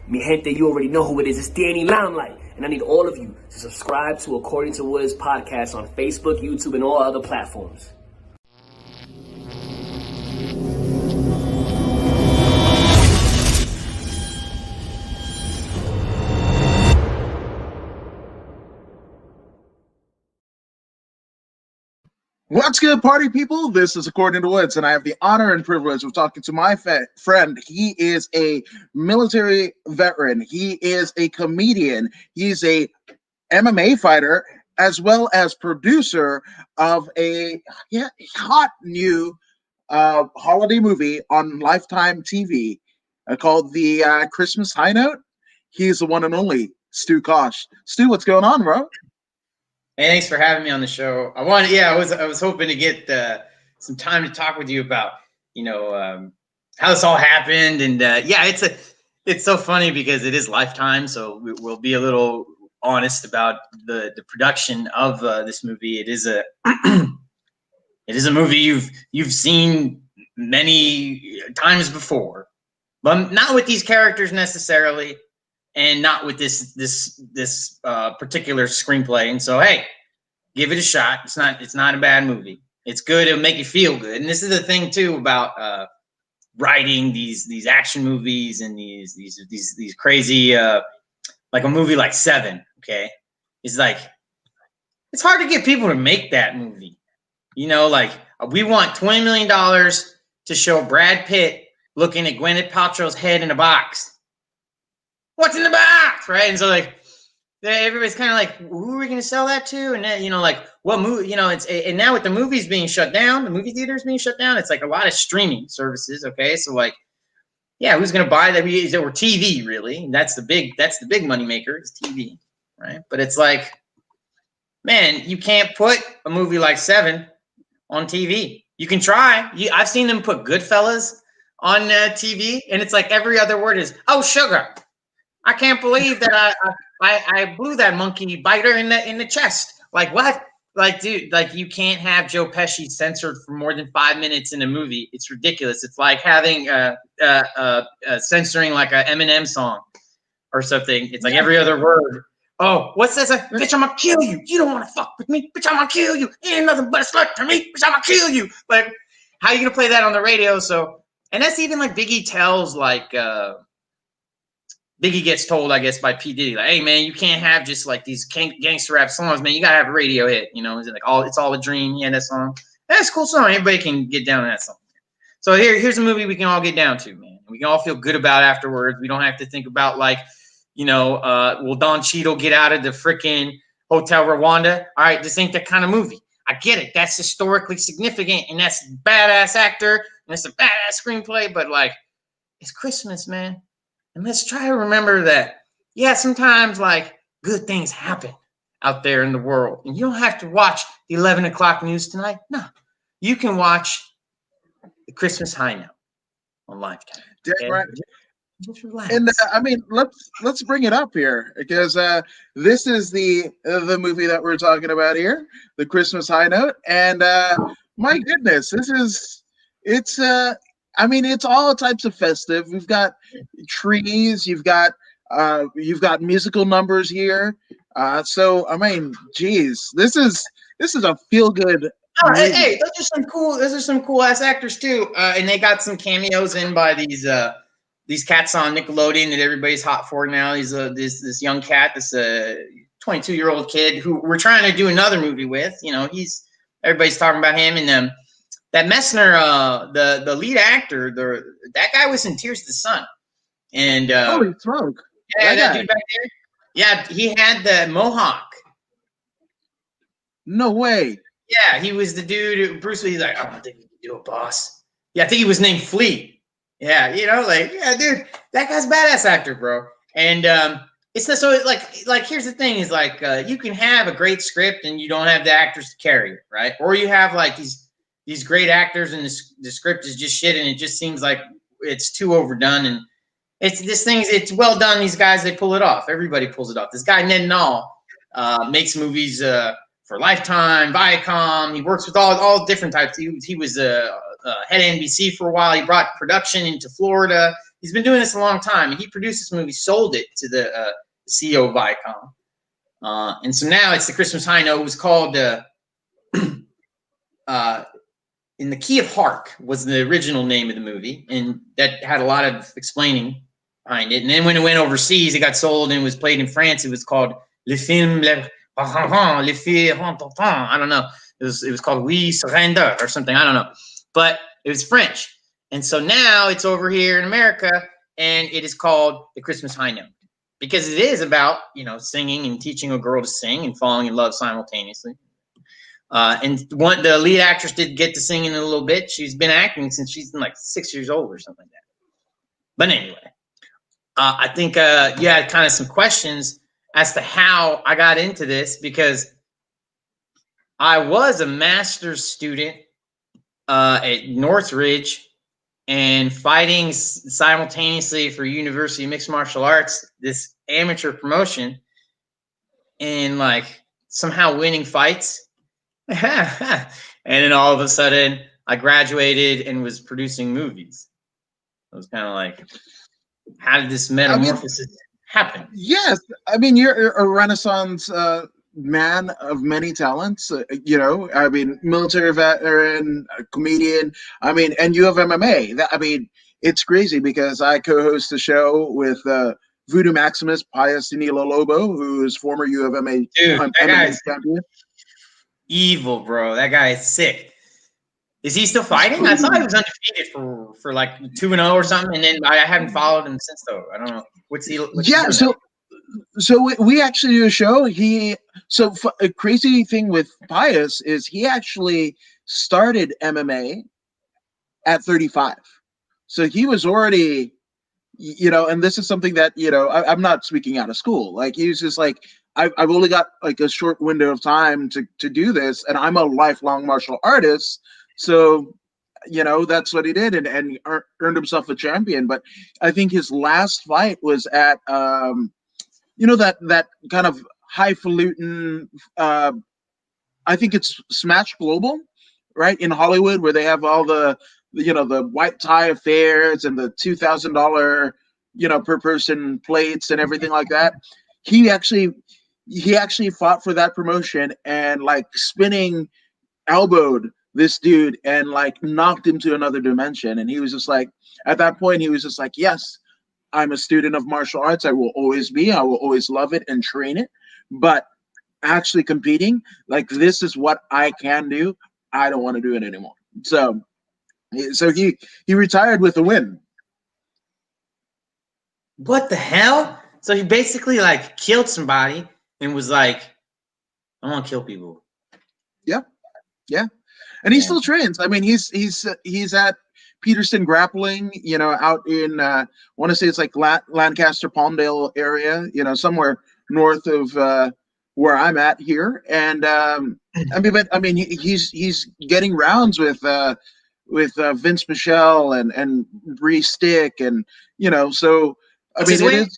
Mi gente, you already know who it is. It's Danny Limelight. And I need all of you to subscribe to According to Woods podcast on Facebook, YouTube, and all other platforms. What's good, party people? This is According to Woods, and I have the honor and privilege of talking to my friend. He is a military veteran. He is a comedian. He's a MMA fighter, as well as producer of a hot new holiday movie on Lifetime TV called the Christmas High Note. He's the one and only Stu Kosh. Stu, what's going on, bro? Hey, thanks for having me on the show. I was hoping to get some time to talk with you about, how this all happened, and it's so funny because it is Lifetime, so we'll be a little honest about the production of this movie. It is a it is a movie you've seen many times before, but not with these characters necessarily. And not with this particular screenplay. And so, hey, give it a shot. It's not a bad movie. It's good. It'll make you feel good. And this is the thing too about writing these action movies and these crazy like a movie like Seven. Okay, it's like it's hard to get people to make that movie. Like we want $20 million to show Brad Pitt looking at Gwyneth Paltrow's head in a box. What's in the box, right? And so like everybody's kind of like, who are we going to sell that to? And then, like what movie? And now with the movies being shut down, the movie theaters being shut down, it's like a lot of streaming services. Okay, so like, yeah, who's going to buy that? Or TV really? And that's the big money maker is TV, right? But it's like, man, you can't put a movie like Seven on TV. You can try. I've seen them put Goodfellas on TV, and it's like every other word is, oh, sugar. I can't believe that I blew that monkey biter in the chest. Like what? Like, dude, like you can't have Joe Pesci censored for more than 5 minutes in a movie. It's ridiculous. It's like having censoring like a Eminem song or something. It's like every other word. Oh, what's this? Bitch, I'm gonna kill you. You don't want to fuck with me. Bitch, I'm gonna kill you. Ain't nothing but a slut to me. Bitch, I'm gonna kill you. Like, how are you gonna play that on the radio? So, and that's even like Biggie tells like. Biggie gets told, I guess, by P. Diddy, like, hey, man, you can't have just like these gangster rap songs, man. You got to have a radio hit, Is it like It's All a Dream? Yeah, that song. That's a cool song. Everybody can get down to that song. So here's a movie we can all get down to, man. We can all feel good about afterwards. We don't have to think about like, will Don Cheadle get out of the freaking Hotel Rwanda? All right, this ain't that kind of movie. I get it. That's historically significant, and that's a badass actor, and it's a badass screenplay, but like, it's Christmas, man. And let's try to remember that, yeah, sometimes like good things happen out there in the world. And you don't have to watch the 11 o'clock news tonight. No, you can watch the Christmas High Note on Lifetime. Okay? Right. Just relax. And let's bring it up here because this is the movie that we're talking about here, the Christmas High Note. And my goodness, it's all types of festive. We've got trees. You've got musical numbers here. So I mean, geez, this is a feel good. Oh, hey, those are some cool ass actors too. And they got some cameos in by these cats on Nickelodeon that everybody's hot for now. He's this young cat, this 22-year-old kid who we're trying to do another movie with. Everybody's talking about him and that Messner, the lead actor, that guy was in Tears of the Sun. And holy smoke. Yeah, that dude back there. Yeah, he had the mohawk. No way. Yeah, he was the dude. Bruce Lee's like, I don't think you can do it, boss. Yeah, I think he was named Flea. Yeah, yeah, dude, that guy's a badass actor, bro. And here's the thing is like you can have a great script and you don't have the actors to carry it, right? Or you have like these great actors and the script is just shit and it just seems like it's too overdone and it's well done. These guys, they pull it off. Everybody pulls it off. This guy Ned Nall makes movies for Lifetime, Viacom. He works with all different types. He was head of NBC for a while. He brought production into Florida. he's been doing this a long time. And he produced this movie, sold it to the CEO of Viacom. And so now it's the Christmas High Note. It was called In the Key of Hark was the original name of the movie. And that had a lot of explaining behind it. And then when it went overseas, it got sold and was played in France. It was called Le Film Le I don't know. It was called Oui Surrender or something. I don't know. But it was French. And so now it's over here in America and it is called The Christmas High Note. Because it is about, singing and teaching a girl to sing and falling in love simultaneously. And the lead actress did get to sing in a little bit. She's been acting since she's been like 6 years old or something like that. But anyway, I think you had kind of some questions as to how I got into this, because I was a master's student at Northridge and fighting simultaneously for University of Mixed Martial Arts, this amateur promotion, and like somehow winning fights. And then all of a sudden I graduated and was producing movies. I was kind of like, how did this metamorphosis happen? Yes. I mean, you're a Renaissance man of many talents, military veteran, comedian. I mean, and you have MMA. It's crazy because I co-host a show with Voodoo Maximus Pius Danilo Lobo, who is former U of MMA, MMA champion. Evil, bro. That guy is sick. Is he still fighting? I thought he was undefeated for like 2-0 or something, and then I haven't followed him since though. I don't know. What's he So we actually do a show. A crazy thing with Pius is he actually started MMA at 35. So he was already, and this is something that, I'm not speaking out of school. Like he was just like, I've only got like a short window of time to do this, and I'm a lifelong martial artist. So, that's what he did, and earned himself a champion. But I think his last fight was at, that kind of highfalutin, I think it's Smash Global, right, in Hollywood, where they have all the white tie affairs and the $2,000, per person plates and everything like that. He actually fought for that promotion and like spinning elbowed this dude and like knocked him to another dimension. And he was just like, at that point, he was just like, yes, I'm a student of martial arts. I will always be. I will always love it and train it. But actually competing, like, this is what I can do. I don't want to do it anymore. So he retired with a win. What the hell? So he basically like killed somebody and was like, I want to kill people. Yeah. And he still trains. I mean, he's at Peterson Grappling, out in, I want to say it's like Lancaster, Palmdale area, somewhere north of where I'm at here. And he's getting rounds with Vince Michelle and Bree Stick, and so What's his weight?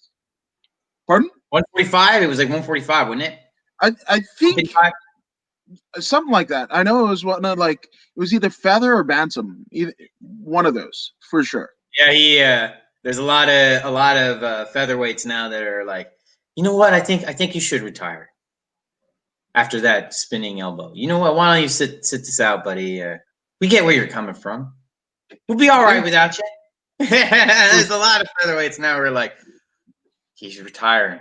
Pardon? 145. It was like 145, wasn't it? I think something like that. I know it was it was either feather or bantam, one of those for sure. Yeah, there's a lot of featherweights now that are like, you know what? I think you should retire after that spinning elbow. You know what? Why don't you sit this out, buddy? We get where you're coming from. We'll be all right without you. There's a lot of featherweights now who are like, he's retiring.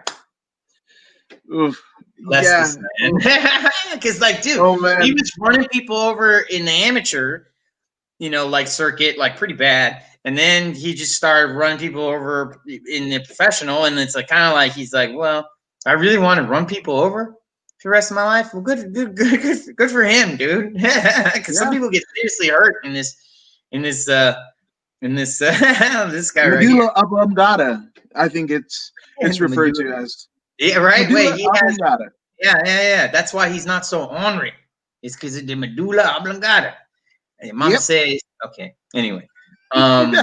Oof. Because like, dude, he was running people over in the amateur, like circuit, like pretty bad, and then he just started running people over in the professional, and it's like kind of like he's like, well, I really want to run people over for the rest of my life. Well, good for him, dude. Because some people get seriously hurt in this this guy right here. Oblongata, I think it's referred to as. Yeah, right. Wait, he has. Yeah. That's why he's not so ornery. It's because of the medulla oblongata. And Mama says, okay. Anyway, yeah,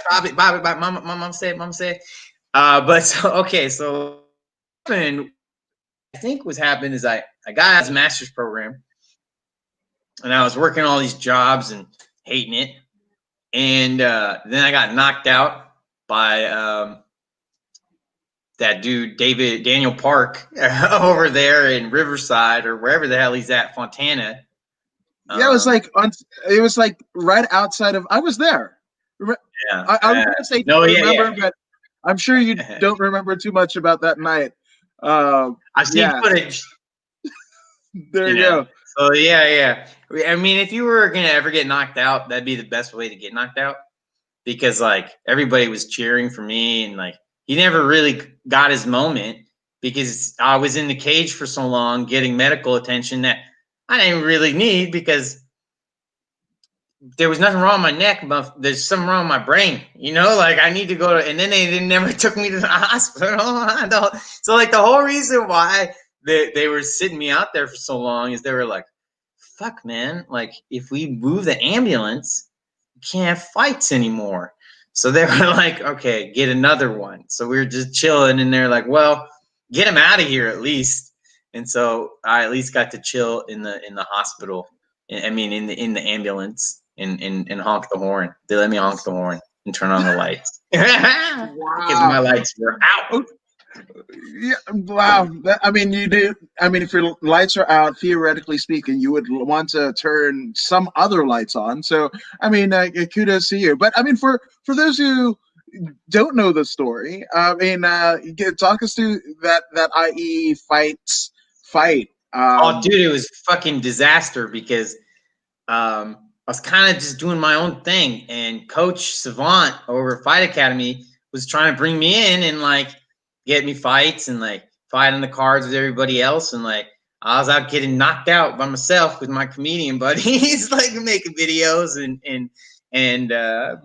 Bobby, Mama said. But so, okay, so I think what's happened is I got his master's program, and I was working all these jobs and hating it. And then I got knocked out by that dude Daniel Park over there in Riverside or wherever the hell he's at, Fontana. Yeah, it was like right outside of. I was there. Yeah, I was gonna say no, remember, but I'm sure you don't remember too much about that night. I've seen footage. There you go. So yeah. I mean, if you were gonna ever get knocked out, that'd be the best way to get knocked out, because like everybody was cheering for me, and like he never really got his moment because I was in the cage for so long getting medical attention that I didn't really need, because there was nothing wrong with my neck, but there's something wrong with my brain, like I need to go to, and then they never took me to the hospital. So like the whole reason why they were sitting me out there for so long is they were like, fuck man, like if we move the ambulance, we can't have fights anymore. So they were like, okay, get another one. So we were just chilling, and they're like, well, get him out of here at least. And so I at least got to chill in the hospital. I mean, in the ambulance. And honk the horn. They let me honk the horn and turn on the lights. Wow. Because my lights were out. Yeah, wow. I mean, you do. I mean, if your lights are out, theoretically speaking, you would want to turn some other lights on. So, I mean, kudos to you. But I mean, for those who don't know the story, I mean, talk us through that IE fight. Oh, dude, it was fucking disaster because I was kind of just doing my own thing, and Coach Savant over Fight Academy was trying to bring me in and like get me fights and like fight on the cards with everybody else, and like I was out getting knocked out by myself with my comedian buddies, like making videos and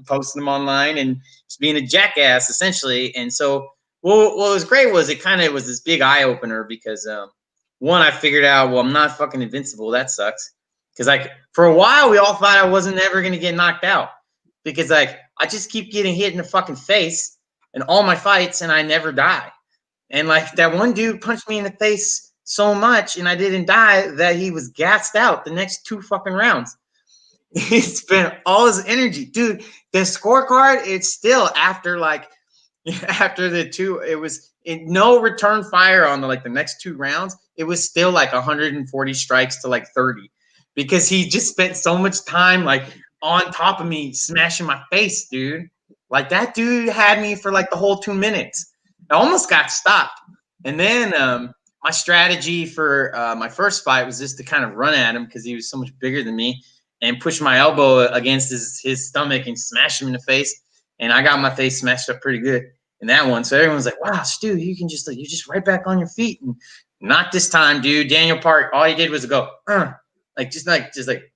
posting them online and just being a jackass essentially. And so what was great was it kind of was this big eye opener because one, I figured out, well, I'm not fucking invincible. That sucks. Because like for a while we all thought I wasn't ever gonna get knocked out, because like I just keep getting hit in the fucking face in all my fights and I never die. And like that one dude punched me in the face so much and I didn't die that he was gassed out the next 2 fucking rounds. He spent all his energy, dude. The scorecard, it's still after the 2, it was no return fire on the next 2 rounds. It was still like 140 strikes to like 30. Because he just spent so much time like on top of me, smashing my face, dude. Like that dude had me for like the whole 2 minutes. I almost got stopped. And then my strategy for my first fight was just to kind of run at him because he was so much bigger than me and push my elbow against his stomach and smash him in the face. And I got my face smashed up pretty good in that one. So everyone's like, wow, Stu, you're just right back on your feet. And not this time, dude. Daniel Park, all he did was go, just like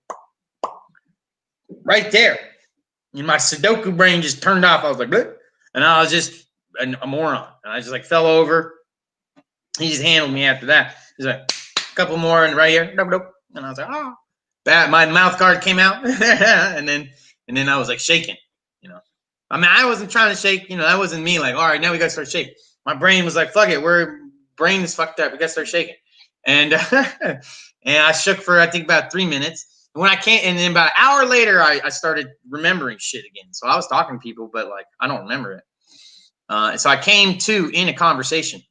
right there. And my Sudoku brain just turned off. I was like, bleh. And I was just a moron. And I just like fell over. He just handled me after that. He's like, a couple more and right here. Nope. And I was like, oh. My mouth guard came out. and then I was like shaking, I mean, I wasn't trying to shake, that wasn't me. Like, all right, now we got to start shaking. My brain was like, fuck it. Brain is fucked up. We got to start shaking. And and I shook for, I think, about 3 minutes. And when I came, and then about an hour later, I started remembering shit again. So I was talking to people, but like, I don't remember it. So I came to in a conversation.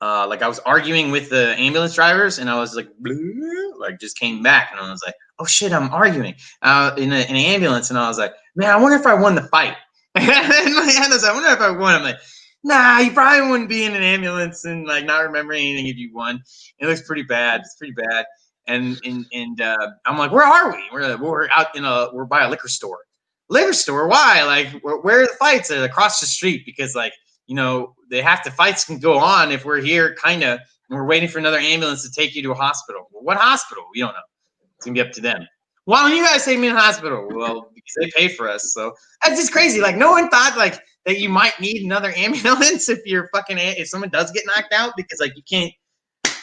Like I was arguing with the ambulance drivers, and I was like, just came back, and I was like, oh shit, I'm arguing in an ambulance, and I was like, man, I wonder if I won the fight. And my hand was, I wonder if I won. I'm like, nah, you probably wouldn't be in an ambulance and like not remembering anything if you won. It looks pretty bad. It's pretty bad. And I'm like, where are we? We're out we're by a liquor store. Liquor store? Why? Like, where are the fights? They're across the street because like, fights can go on if we're here kind of, and we're waiting for another ambulance to take you to a hospital. Well, what hospital? We don't know. It's gonna be up to them. Why don't you guys take me in the hospital? Well, because they pay for us. So that's just crazy. Like no one thought like that you might need another ambulance if someone does get knocked out, because like you can't,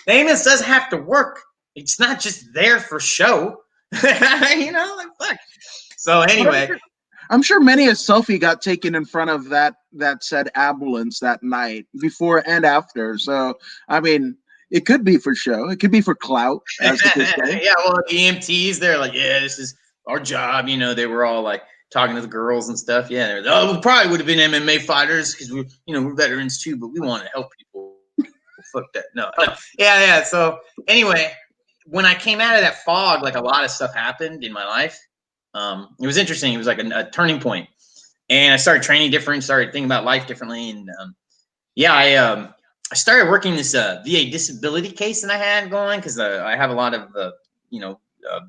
the ambulance doesn't have to work. It's not just there for show. Like fuck. So anyway. I'm sure many a selfie got taken in front of that said ambulance that night, before and after. So, I mean, it could be for show. It could be for clout, as the kids say. Yeah, well, the EMTs, they're like, yeah, this is our job. They were all like talking to the girls and stuff. Yeah, we probably would have been MMA fighters because we're veterans too, but we want to help people. Fuck that. No. Yeah. So anyway, when I came out of that fog, like a lot of stuff happened in my life. It was interesting. It was like a turning point, and I started training different, started thinking about life differently, and I started working this VA disability case that I had going because I have a lot of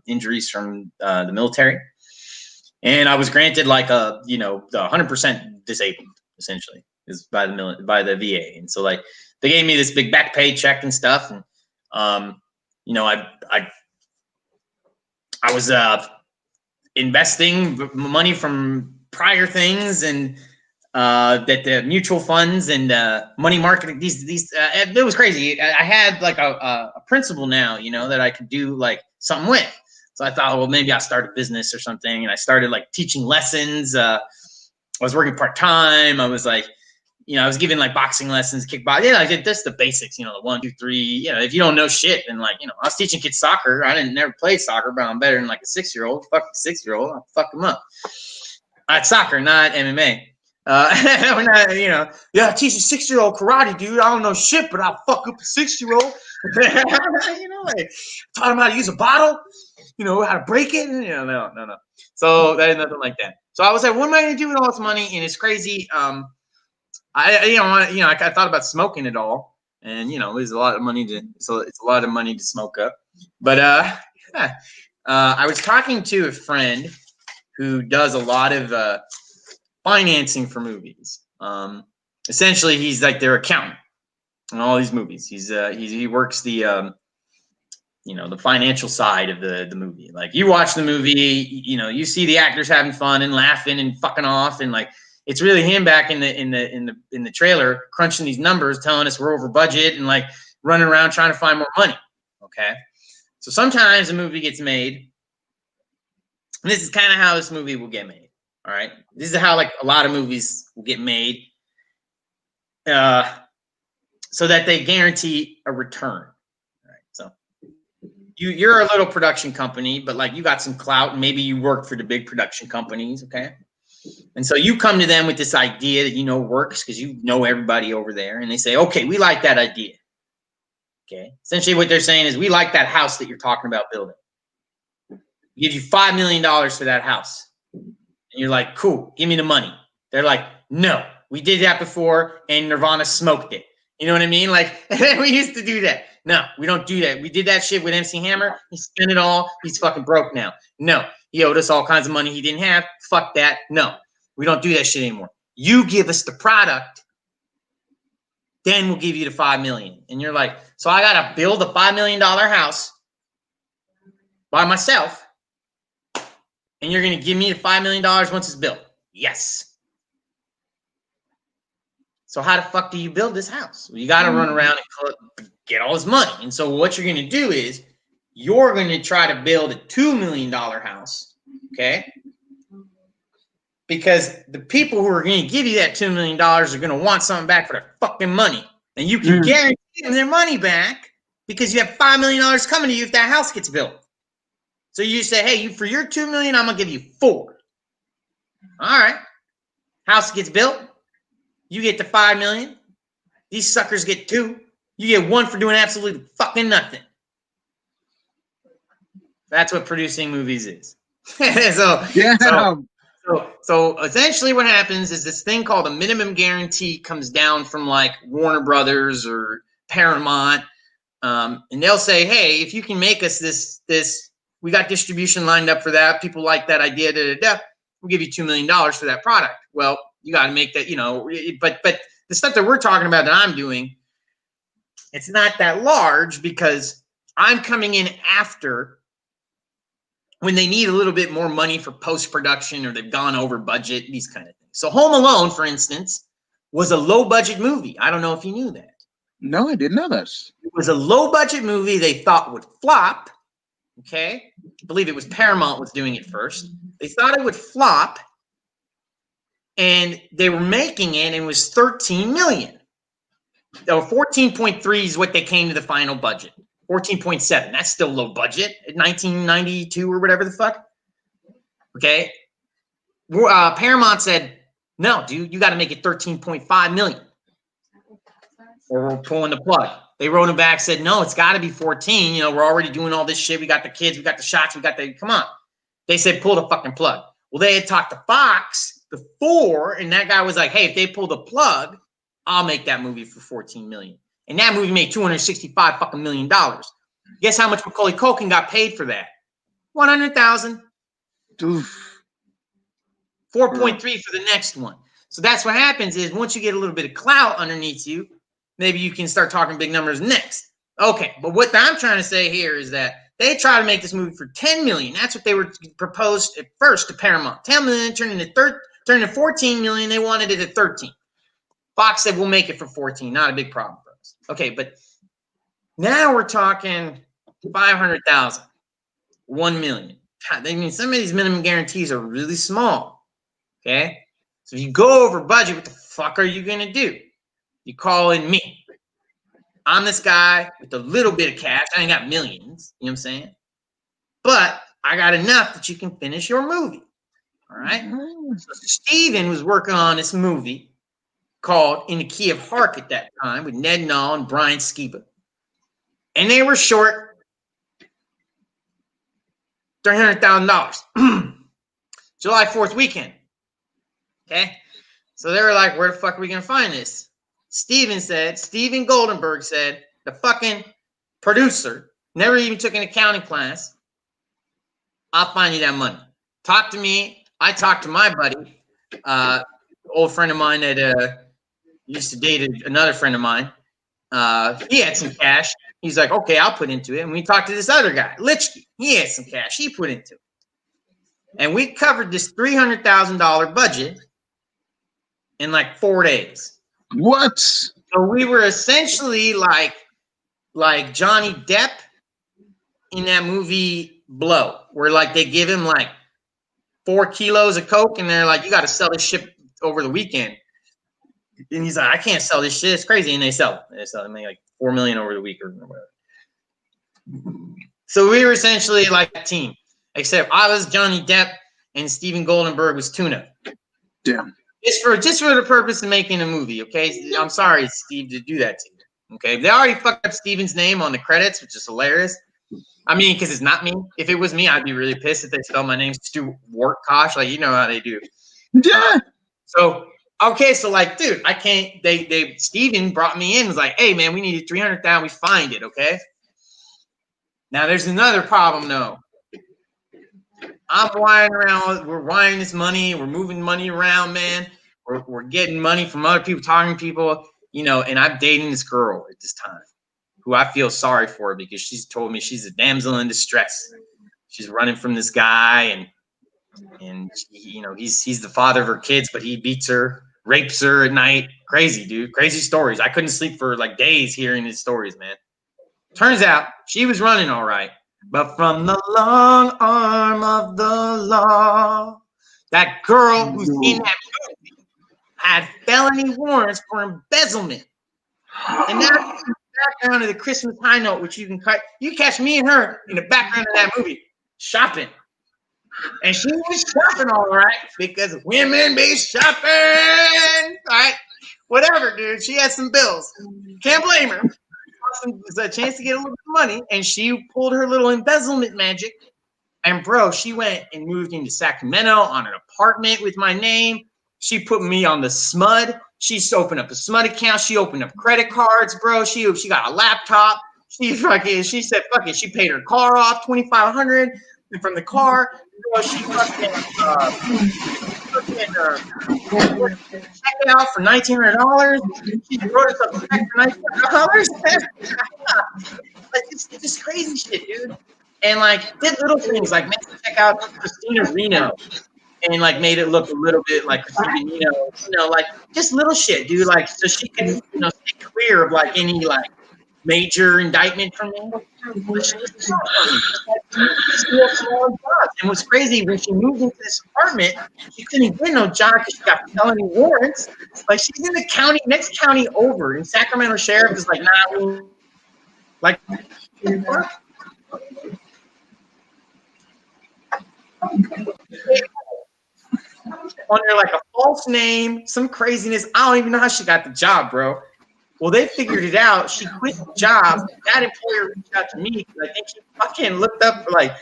injuries from the military, and I was granted like the 100% disabled essentially is by the VA, and so like they gave me this big back pay check and stuff, and I was investing money from prior things and that the mutual funds and money market, it was crazy. I had like a principle now, that I could do like something with. So I thought, well, maybe I'll start a business or something. And I started like teaching lessons. I was working part-time. I was like, I was giving like boxing lessons, kickboxing. Yeah, I did this, the basics, the 1, 2, 3. If you don't know shit, then like, I was teaching kids soccer. I never play soccer, but I'm better than like a 6-year-old. Fuck a 6-year-old. I'll fuck them up. At soccer, not MMA. We're not, I teach a 6-year-old karate, dude. I don't know shit, but I'll fuck up a 6-year-old. Like taught him how to use a bottle, how to break it. No. So that is nothing like that. So I was like, what am I gonna do with all this money? And it's crazy. I thought about smoking it all, and there's a lot of money it's a lot of money to smoke up. But I was talking to a friend who does a lot of financing for movies. Essentially, he's like their accountant in all these movies. He works the the financial side of the movie. Like you watch the movie, you see the actors having fun and laughing and fucking off, and like it's really him back in the trailer crunching these numbers, telling us we're over budget and like running around trying to find more money. Okay, so sometimes a movie gets made, and this is kind of how this movie will get made. All right, this is how like a lot of movies will get made, so that they guarantee a return. All right, so you're a little production company, but like you got some clout, and maybe you work for the big production companies, okay? And so you come to them with this idea that works because you know everybody over there, and they say, okay, we like that idea. Okay, essentially what they're saying is we like that house that you're talking about building. We give you $5 million for that house. And you're like, cool, give me the money. They're like, no, we did that before and Nirvana smoked it. You know what I mean? Like, we used to do that. No, we don't do that. We did that shit with MC Hammer. He spent it all. He's fucking broke now. No, he owed us all kinds of money he didn't have. Fuck that. No, we don't do that shit anymore. You give us the product, then we'll give you the $5 million. And you're like, so I got to build a $5 million house by myself, and you're going to give me the $5 million once it's built? Yes. So how the fuck do you build this house? Well, you got to run around and get all this money. And so what you're going to do is you're going to try to build a $2 million house, okay? Because the people who are going to give you that $2 million are going to want something back for their fucking money. And you can guarantee them their money back because you have $5 million coming to you if that house gets built. So you say, hey, for your $2 million, I'm going to give you $4. All right. House gets built. You get the $5 million. These suckers get $2. You get $1 for doing absolutely fucking nothing. That's what producing movies is. So essentially what happens is this thing called a minimum guarantee comes down from like Warner Brothers or Paramount. And they'll say, hey, if you can make us this, we got distribution lined up for that. People like that idea. We'll give you $2 million for that product. Well, you got to make that, but the stuff that we're talking about that I'm doing, it's not that large because I'm coming in after when they need a little bit more money for post-production or they've gone over budget, these kind of things. So Home Alone, for instance, was a low-budget movie. I don't know if you knew that. No, I didn't know this. It was a low-budget movie they thought would flop. Okay, I believe it was Paramount was doing it first. They thought it would flop, and they were making it, and it was $13 million. Or 14.3 is what they came to the final budget. 14.7. That's still low budget at 1992 or whatever the fuck. Okay, Paramount said, no, dude, you got to make it 13.5 million. Or we're pulling the plug. They wrote him back, said, no, it's got to be 14. You know, we're already doing all this shit. We got the kids, we got the shots, come on. They said, pull the fucking plug. Well, they had talked to Fox before, and that guy was like, hey, if they pull the plug, I'll make that movie for 14 million. And that movie made $265 fucking million. Guess how much Macaulay Culkin got paid for that? 100,000. 4.3 for the next one. So that's what happens is once you get a little bit of clout underneath you, maybe you can start talking big numbers next. Okay, but what I'm trying to say here is that they try to make this movie for 10 million. That's what they were proposed at first to Paramount. 10 million turned into 14 million. They wanted it at 13. Fox said, we'll make it for 14. Not a big problem for us. Okay, but now we're talking 500,000, 1 million. God, I mean, some of these minimum guarantees are really small. Okay, so if you go over budget, what the fuck are you gonna do? You call in me. I'm this guy with a little bit of cash. I ain't got millions. You know what I'm saying? But I got enough that you can finish your movie. All right. So Steven was working on this movie called In the Key of Hark at that time with Ned Nall and Brian Skiba. And they were short $300,000. July 4th weekend. Okay. So they were like, where the fuck are we going to find this? Steven Goldenberg said, the fucking producer, never even took an accounting class. I'll find you that money. Talk to me. I talked to my buddy, old friend of mine that used to date another friend of mine. He had some cash. He's like, okay, I'll put into it. And we talked to this other guy, Litchke. He had some cash. He put into it. And we covered this $300,000 budget in like 4 days. What? So we were essentially like Johnny Depp in that movie Blow, where like they give him like 4 kilos of coke and they're like, you got to sell this shit over the weekend. And he's like, I can't sell this shit. It's crazy. And they sell it. They sell it. They make like 4 million over the week or whatever. So we were essentially like a team, except I was Johnny Depp and Steven Goldenberg was Tuna. Damn. Just for the purpose of making a movie, okay? I'm sorry, Steve, to do that to you. Okay, they already fucked up Steven's name on the credits, which is hilarious. I mean, because it's not me. If it was me, I'd be really pissed if they spelled my name Stuart Kosh. Like, you know how they do. Yeah. So like, dude, I can't. Steven brought me in. Was like, hey, man, we needed 300,000. We find it, okay? Now there's another problem, though. I'm wiring around. We're wiring this money. We're moving money around, man. We're getting money from other people, talking to people, you know. And I'm dating this girl at this time, who I feel sorry for because she's told me she's a damsel in distress. She's running from this guy, and she, you know, he's the father of her kids, but he beats her, rapes her at night. Crazy, dude. Crazy stories. I couldn't sleep for like days hearing his stories, man. Turns out she was running all right. But from the long arm of the law, that girl who's in that movie had felony warrants for embezzlement. And that's the background of the Christmas High Note, which you can cut. You catch me and her in the background of that movie shopping. And she was shopping all right because women be shopping. All right. Whatever, dude. She had some bills. Can't blame her. It's a chance to get a little bit of money, and she pulled her little embezzlement magic. And bro, she went and moved into Sacramento on an apartment with my name. She put me on the SMUD. She's opened up a SMUD account. She opened up credit cards, bro. She got a laptop. She said, fuck it. She paid her car off, $2,500 from the car. Bro, she fucking check it out for $1,900. She wrote us up a check for $1,900. Like it's just crazy shit, dude. And like did little things like made the check out Christina Reno and like made it look a little bit like Christina Reno, you know, like just little shit, dude. Like so she can, you know, stay clear of like any like major indictment from me. But she was so funny. And what's crazy, when she moved into this apartment, she couldn't get no job because she got felony warrants. Like she's in the county, next county over, and Sacramento sheriff is like, nah, like. under like a false name, some craziness. I don't even know how she got the job, bro. Well, they figured it out. She quit the job. That employer reached out to me because I think she fucking looked up like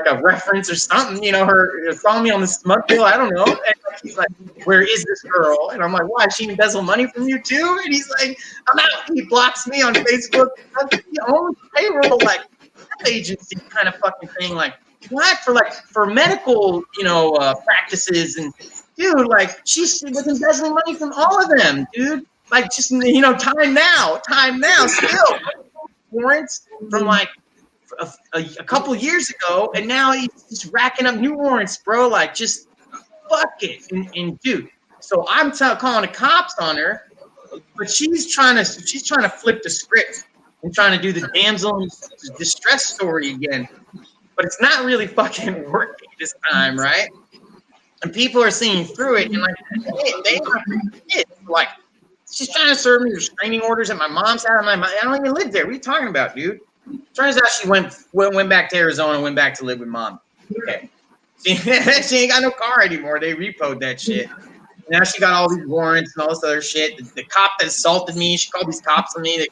a reference or something. You know, her saw me on the smut bill. I don't know. And he's like, "Where is this girl?" And I'm like, "Why? She embezzle money from you too?" And he's like, "I'm out." He blocks me on Facebook. He owns payroll like agency kind of fucking thing. Like what for medical practices and dude, like she was embezzling money from all of them, dude. Like just time now, still warrants from like a couple years ago, and now he's just racking up new warrants, bro. Like just fuck it, and dude. So I'm calling the cops on her, but she's trying to flip the script and trying to do the damsel in distress story again, but it's not really fucking working this time, right? And people are seeing through it, and like they are kids, like. She's trying to serve me restraining orders at my mom's house. I don't even live there. What are you talking about, dude? Turns out she went back to Arizona and went back to live with mom. Okay. She ain't got no car anymore. They repoed that shit. Now she got all these warrants and all this other shit. The cop that assaulted me, she called these cops on me.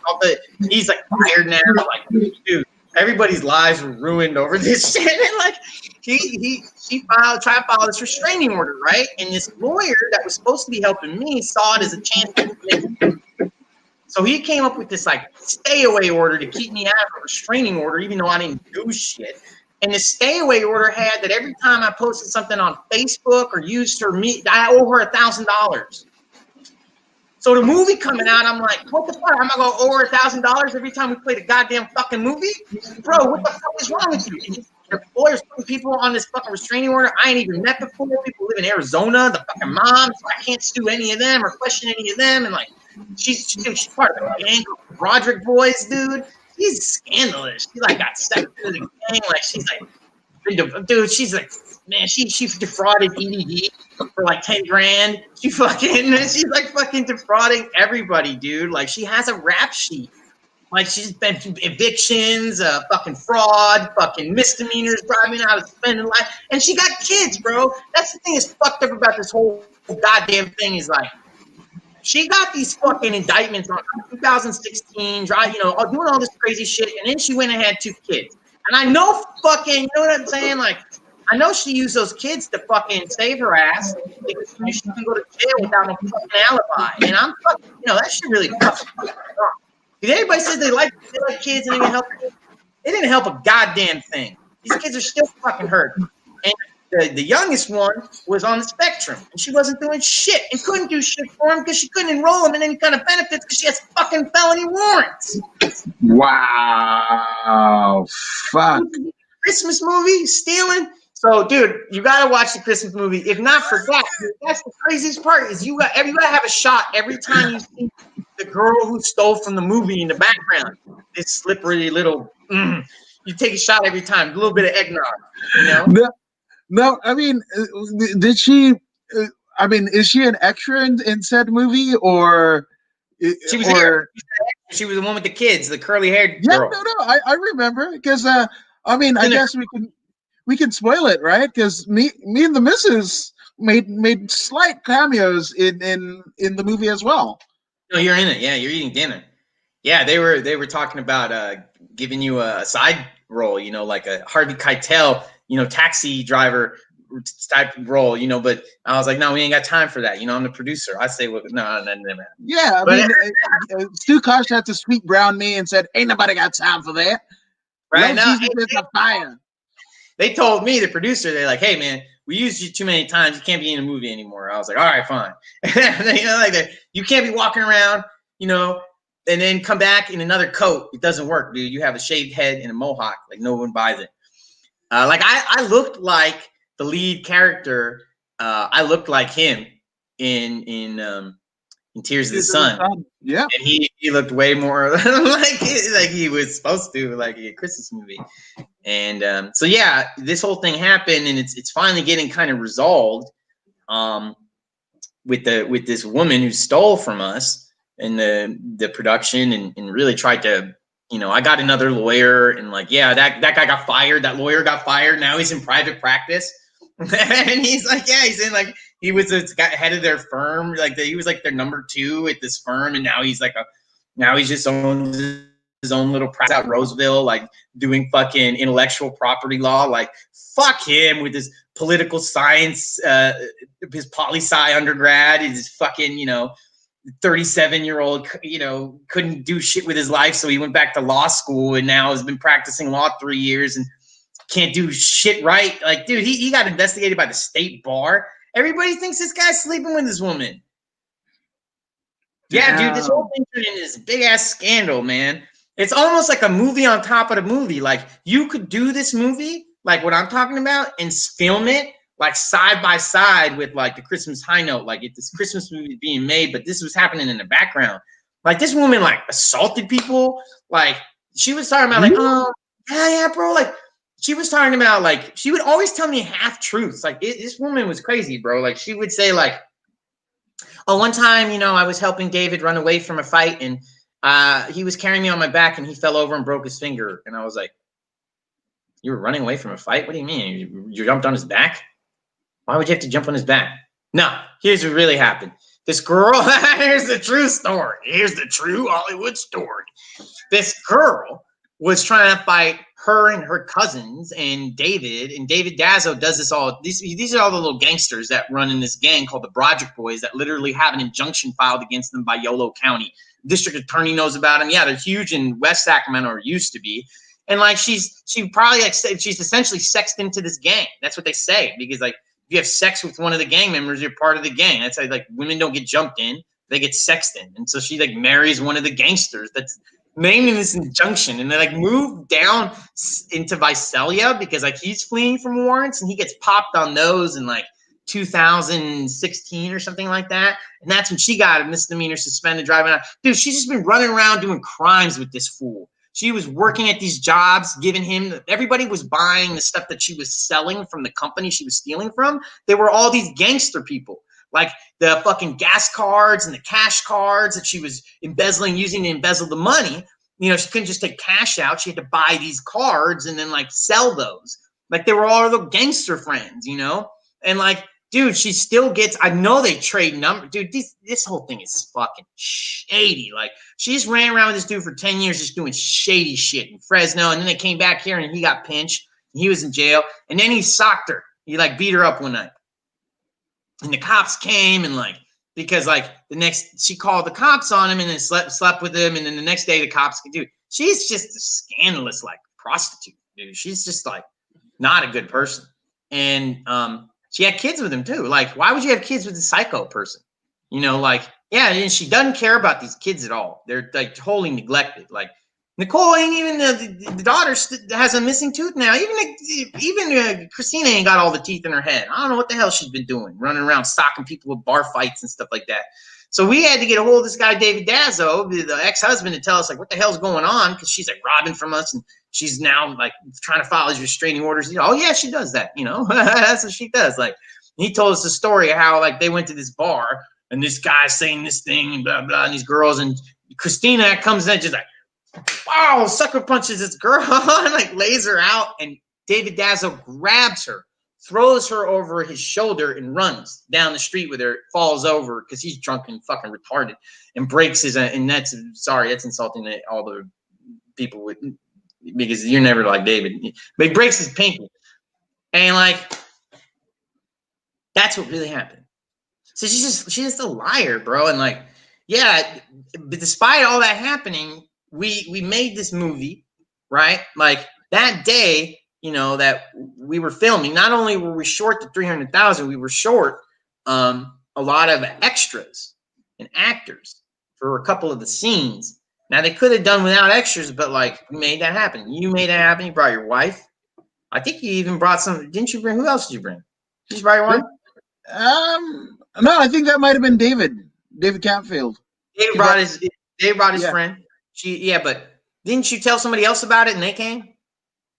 He's like fired now. Like, dude, everybody's lives were ruined over this shit. And like she tried to file this restraining order, right? And this lawyer that was supposed to be helping me saw it as a chance to make. So he came up with this like stay away order to keep me out of a restraining order, even though I didn't do shit. And the stay away order had that every time I posted something on Facebook or used her I owe her $1,000. So the movie coming out, I'm like, what the fuck? I'm gonna go owe her $1,000 every time we play the goddamn fucking movie? Bro, what the fuck is wrong with you? Your lawyer's putting people on this fucking restraining order I ain't even met before. People live in Arizona, the fucking moms. So I can't sue any of them or question any of them. And like, she's part of the gang, Roderick boys, dude. She's scandalous. She like got stuck into the gang. Like she's like, dude, she's like, man, she defrauded EDD for like 10 grand. She's like fucking defrauding everybody, dude. Like she has a rap sheet. Like she's been evictions, fucking fraud, fucking misdemeanors, driving out of spending life, and she got kids, bro. That's the thing that's fucked up about this whole goddamn thing is like, she got these fucking indictments on 2016, doing all this crazy shit, and then she went and had 2 kids. And I know fucking, you know what I'm saying? Like, I know she used those kids to fucking save her ass because she can go to jail without no fucking alibi. And I'm fucking, that shit really fucking wrong. If anybody says they like kids and they can help, they didn't help a goddamn thing. These kids are still fucking hurt. And the youngest one was on the spectrum, and she wasn't doing shit and couldn't do shit for him because she couldn't enroll him in any kind of benefits because she has fucking felony warrants. Wow. Fuck. Christmas movie, stealing. So, dude, you gotta watch the Christmas movie. If not for that, dude, that's the craziest part is you gotta have a shot every time you see the girl who stole from the movie in the background. This slippery little, you take a shot every time. A little bit of eggnog, No, I mean, did she? I mean, is she an extra in said movie, or she was here? She was the one with the kids, the curly haired girl. Yeah, no, I remember because I mean, I guess we can spoil it, right? Because me and the missus made slight cameos in the movie as well. No, you're in it. Yeah, you're eating dinner. Yeah, they were talking about giving you a side role, like a Harvey Keitel, taxi driver type role, but I was like, no, we ain't got time for that. I'm the producer. I say, well, no. Yeah, I mean, Stuart Kosh had to sweet brown me and said, ain't nobody got time for that. Right now, fire. They told me, the producer, they're like, hey, man, we used you too many times. You can't be in a movie anymore. I was like, all right, fine. You can't be walking around, and then come back in another coat. It doesn't work, dude. You have a shaved head and a mohawk. Like, no one buys it. I looked like the lead character. I looked like him in Tears of the Sun. Yeah, and he looked way more like he was supposed to, like a Christmas movie. And so yeah, this whole thing happened, and it's finally getting kind of resolved. With this woman who stole from us in the production and really tried to. I got another lawyer, and that guy got fired. That lawyer got fired. Now he's in private practice, and he's like, yeah, he's in he was head of their firm. Like he was like their number 2 at this firm, and now he's just owns his own little practice out Roseville, like doing fucking intellectual property law. Like fuck him with his political science, his poli-sci undergrad, his fucking 37-year-old, couldn't do shit with his life, so he went back to law school and now has been practicing law 3 years and can't do shit right. Like, dude, he got investigated by the state bar. Everybody thinks this guy's sleeping with this woman. Yeah, dude, this whole thing turned into this big ass scandal, man. It's almost like a movie on top of the movie. Like, you could do this movie, like what I'm talking about, and film it like side by side with like the Christmas High Note. Like, if this Christmas movie is being made, but this was happening in the background. Like, this woman like assaulted people. Like, she was talking about like, oh yeah, bro. Like, she was talking about like, she would always tell me half truths. Like, this woman was crazy, bro. Like, she would say like, oh, one time, I was helping David run away from a fight, and he was carrying me on my back, and he fell over and broke his finger. And I was like, you were running away from a fight? What do you mean? You jumped on his back? Why would you have to jump on his back? No, here's what really happened. This girl, here's the true story. Here's the true Hollywood story. This girl was trying to fight her and her cousins and David Dazzo does this all. These are all the little gangsters that run in this gang called the Broderick Boys that literally have an injunction filed against them by Yolo County. District attorney knows about them. Yeah, they're huge in West Sacramento, or used to be. And like she's essentially sexed into this gang. That's what they say, because like if you have sex with one of the gang members, you're part of the gang. That's like women don't get jumped in, they get sexed in. And so she like marries one of the gangsters that's named in this injunction, and they like move down into Visalia because like he's fleeing from warrants, and he gets popped on those in like 2016 or something like that. And that's when she got a misdemeanor suspended driving out. Dude, she's just been running around doing crimes with this fool. She was working at these jobs, giving him, everybody was buying the stuff that she was selling from the company she was stealing from. They were all these gangster people, like the fucking gas cards and the cash cards that she was embezzling, using to embezzle the money. She couldn't just take cash out. She had to buy these cards and then like sell those. Like they were all the gangster friends, and like, dude, she still gets, I know they trade numbers. Dude, this whole thing is fucking shady. Like, she just ran around with this dude for 10 years just doing shady shit in Fresno. And then they came back here and he got pinched. And he was in jail. And then he socked her. He, like, beat her up one night. And the cops came and, like, because, like, she called the cops on him and then slept with him. And then the next day the cops, dude, she's just a scandalous, like, prostitute, dude. She's just, like, not a good person. And, she had kids with him too. Like, why would you have kids with a psycho person? Like, yeah, and she doesn't care about these kids at all. They're like wholly neglected. Like, Nicole ain't even the daughter has a missing tooth now. Even Christina ain't got all the teeth in her head. I don't know what the hell she's been doing, running around stalking people with bar fights and stuff like that. So we had to get a hold of this guy, David Dazzo, the ex-husband, to tell us like what the hell's going on, because she's like robbing from us, and she's now like trying to file his restraining orders. Oh yeah, she does that. That's what she does. Like, he told us the story of how like they went to this bar and this guy's saying this thing and blah blah, and these girls, and Christina comes in just like, wow, sucker punches this girl and like lays her out, and David Dazzo grabs her, throws her over his shoulder and runs down the street with her, falls over because he's drunk and fucking retarded, and breaks his, and that's insulting to all the people with, because you're never like David, but he breaks his pinky. And like, that's what really happened. So she's just a liar, bro. And like, yeah, but despite all that happening, we made this movie, right? Like that day, that we were filming, not only were we short the 300,000, we were short a lot of extras and actors for a couple of the scenes. Now they could have done without extras, but like we made that happen. You made that happen. You brought your wife. I think you even brought some. Didn't you bring? Who else did you bring? Did you bring your wife? No, I think that might have been David Catfield. David brought his friend. But didn't you tell somebody else about it and they came?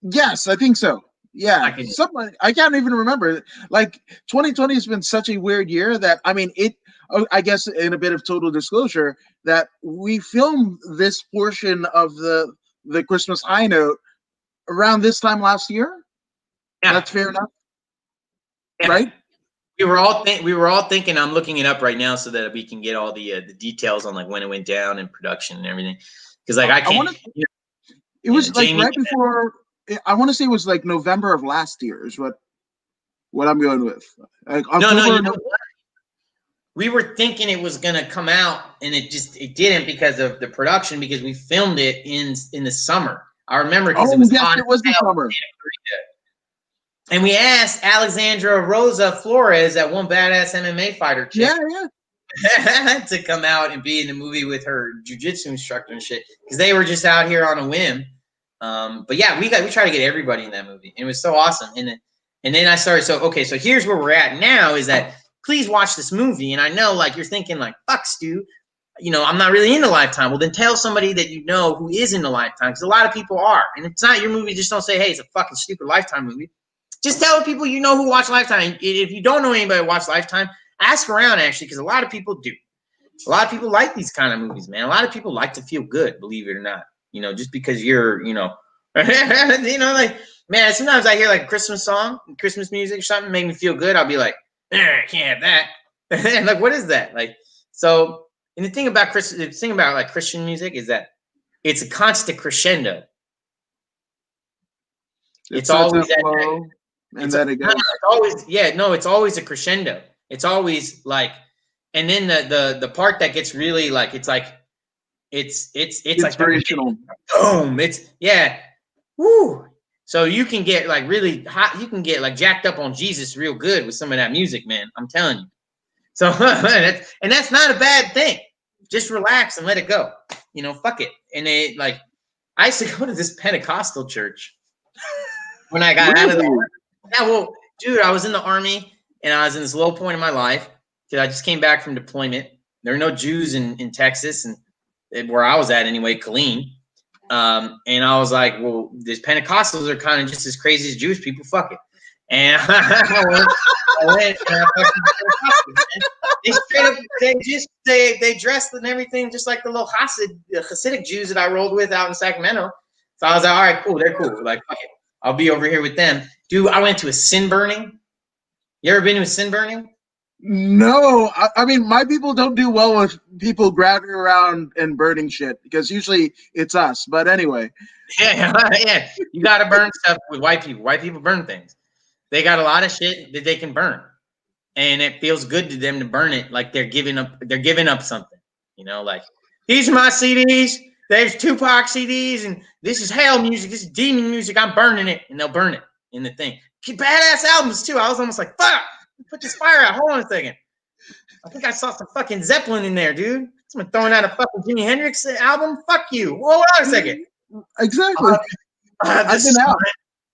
Yes, I think so. Yeah, somebody, I can't even remember. Like 2020 has been such a weird year that, I mean, I guess in a bit of total disclosure, that we filmed this portion of the Christmas High Note around this time last year. Yeah. That's fair enough, yeah. Right? we were all thinking. I'm looking it up right now so that we can get all the details on like when it went down and production and everything. Because like I I want can't. to. It was like Jamie. right before. I want to say it was like November of last year is what I'm going with. Like No, October. you know what? We were thinking it was gonna come out, and it didn't because of the production, because we filmed it in the summer. I remember because it Oh was yes, hot it was the as hell. summer. And we asked Alexandra Rosa Flores, that one badass MMA fighter chick, to come out and be in the movie with her jiu-jitsu instructor and shit, because they were just out here on a whim. But yeah, we tried to get everybody in that movie, and it was so awesome. And then I started. So here's where we're at now, is that please watch this movie. And I know like you're thinking like, fuck Stu, you know, I'm not really into Lifetime. Well, then tell somebody that you know who is into Lifetime, because a lot of people are. And if it's not your movie, just don't say, hey, it's a fucking stupid Lifetime movie. Just tell people you know who watch Lifetime. If you don't know anybody who watch Lifetime, ask around, actually, because a lot of people do. A lot of people like these kind of movies, man. A lot of people like to feel good, believe it or not. You know, just because you're, you know, like, man, sometimes I hear like a Christmas song, Christmas music or something, make me feel good. I'll be like, I can't have that. Like, what is that? Like, so, and the thing about like Christian music is that it's a constant crescendo. It's always that low, and then it goes. It's always a crescendo. It's always like, and then the part that gets really like, it's like Inspirational. Boom. It's woo. So you can get like really hot, you can get like jacked up on Jesus real good with some of that music, man. I'm telling you. So and that's not a bad thing. Just relax and let it go. You know, fuck it. And they like, I used to go to this Pentecostal church when I got out of the army. Yeah, well, dude, I was in the army and I was in this low point in my life because I just came back from deployment. There are no Jews in Texas, and where I was at anyway, Killeen. And I was like, well, these Pentecostals are kind of just as crazy as Jewish people. Fuck it. And I went and I fucking Pentecostal, man. They straight up, they dressed and everything just like the little Hasidic Jews that I rolled with out in Sacramento. So I was like, all right, cool, they're cool. Like, fuck it, I'll be over here with them. Dude, I went to a sin burning. You ever been to a sin burning? No, I mean, my people don't do well with people grabbing around and burning shit, because usually it's us. But anyway. Yeah. You got to burn stuff with white people. White people burn things. They got a lot of shit that they can burn. And it feels good to them to burn it, like they're giving up something. You know, like, these are my CDs. There's Tupac CDs, and this is hell music. This is demon music. I'm burning it. And they'll burn it in the thing. Badass albums, too. I was almost like, fuck. Put this fire out. Hold on a second. I think I saw some fucking Zeppelin in there, dude. Someone throwing out a fucking Jimi Hendrix album. Fuck you. Whoa, hold on a second. Exactly. I've been out.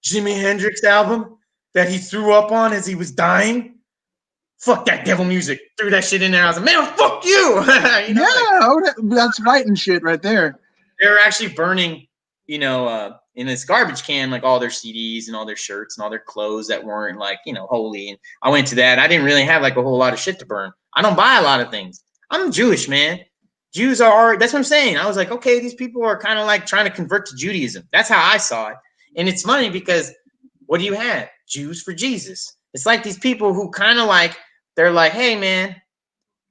Jimi Hendrix album that he threw up on as he was dying. Fuck that devil music. Threw that shit in there. I was like, man, fuck you. You know, that's fighting shit right there. They're actually burning, you know, in this garbage can, like all their CDs and all their shirts and all their clothes that weren't like, you know, holy. And I went to that. I didn't really have like a whole lot of shit to burn. I don't buy a lot of things. I'm Jewish, man. Jews are, that's what I'm saying. I was like, okay, these people are kind of like trying to convert to Judaism. That's how I saw it. And it's funny because what do you have? Jews for Jesus. It's like these people who kind of like, they're like, hey, man,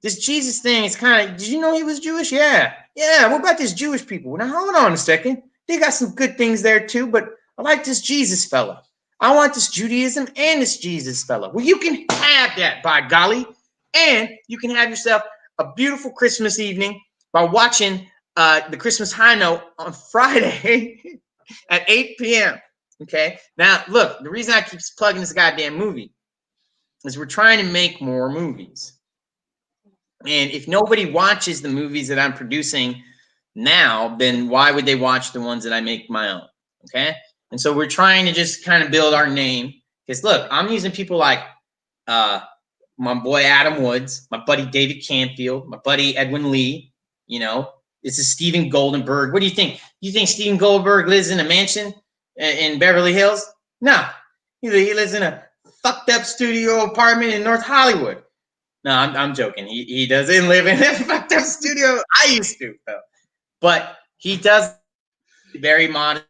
this Jesus thing is kind of, did you know he was Jewish? Yeah. Yeah. What about this Jewish people? Now, hold on a second. They got some good things there too, but I like this Jesus fella. I want this Judaism and this Jesus fella. Well, you can have that, by golly. And you can have yourself a beautiful Christmas evening by watching the Christmas High Note on Friday at 8 p.m. Okay? Now, look, the reason I keep plugging this goddamn movie is we're trying to make more movies. And if nobody watches the movies that I'm producing now, then why would they watch the ones that I make my own? Okay? And so we're trying to just kind of build our name. Because look, I'm using people like my boy Adam Woods, my buddy David Canfield, my buddy Edwin Lee. You know, this is Steven Goldenberg. What do you think? You think Steven Goldberg lives in a mansion in Beverly Hills? No. He lives in a fucked up studio apartment in North Hollywood. No, I'm joking. He doesn't live in a fucked up studio. I used to, though. But he does very modest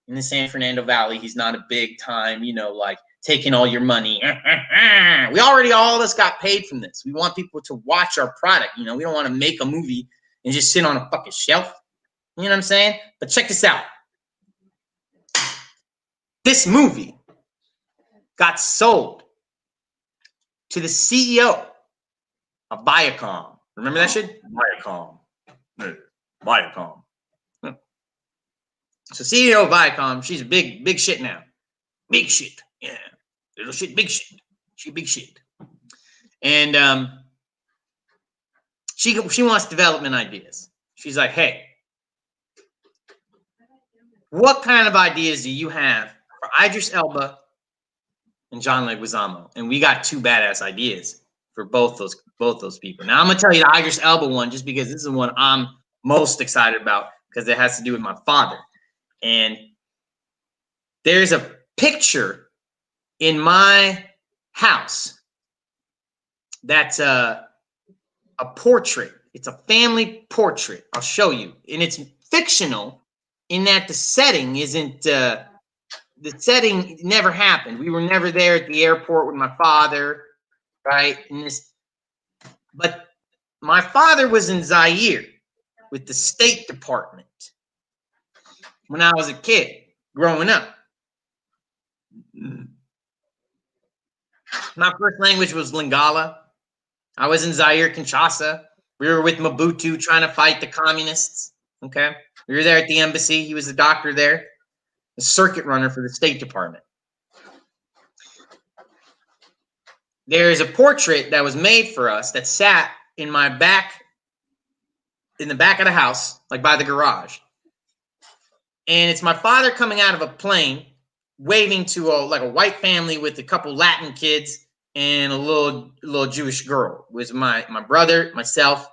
in the San Fernando Valley. He's not a big time, you know, like taking all your money. We already, all of us got paid from this. We want people to watch our product. You know, we don't want to make a movie and just sit on a fucking shelf. You know what I'm saying? But check this out. This movie got sold to the CEO of Viacom. Remember that shit? Viacom. Viacom. So CEO of Viacom, she's big shit now. Big shit. Yeah. Little shit, big shit. She big shit. And she wants development ideas. She's like, hey, what kind of ideas do you have for Idris Elba and John Leguizamo? And we got two badass ideas for both those people. Now I'm gonna tell you the Idris Elba one just because this is the one I'm most excited about because it has to do with my father. And there's a picture in my house that's a portrait. It's a family portrait. I'll show you. And it's fictional in that the setting isn't, the setting never happened. We were never there at the airport with my father, right? But my father was in Zaire with the State Department when I was a kid growing up. My first language was Lingala. I was in Zaire, Kinshasa. We were with Mobutu trying to fight the communists. Okay. We were there at the embassy. He was the doctor there, the circuit runner for the State Department. There is a portrait that was made for us that sat in my back, in the back of the house, like by the garage. And it's my father coming out of a plane, waving to a white family with a couple Latin kids and a little Jewish girl. It was my brother, myself,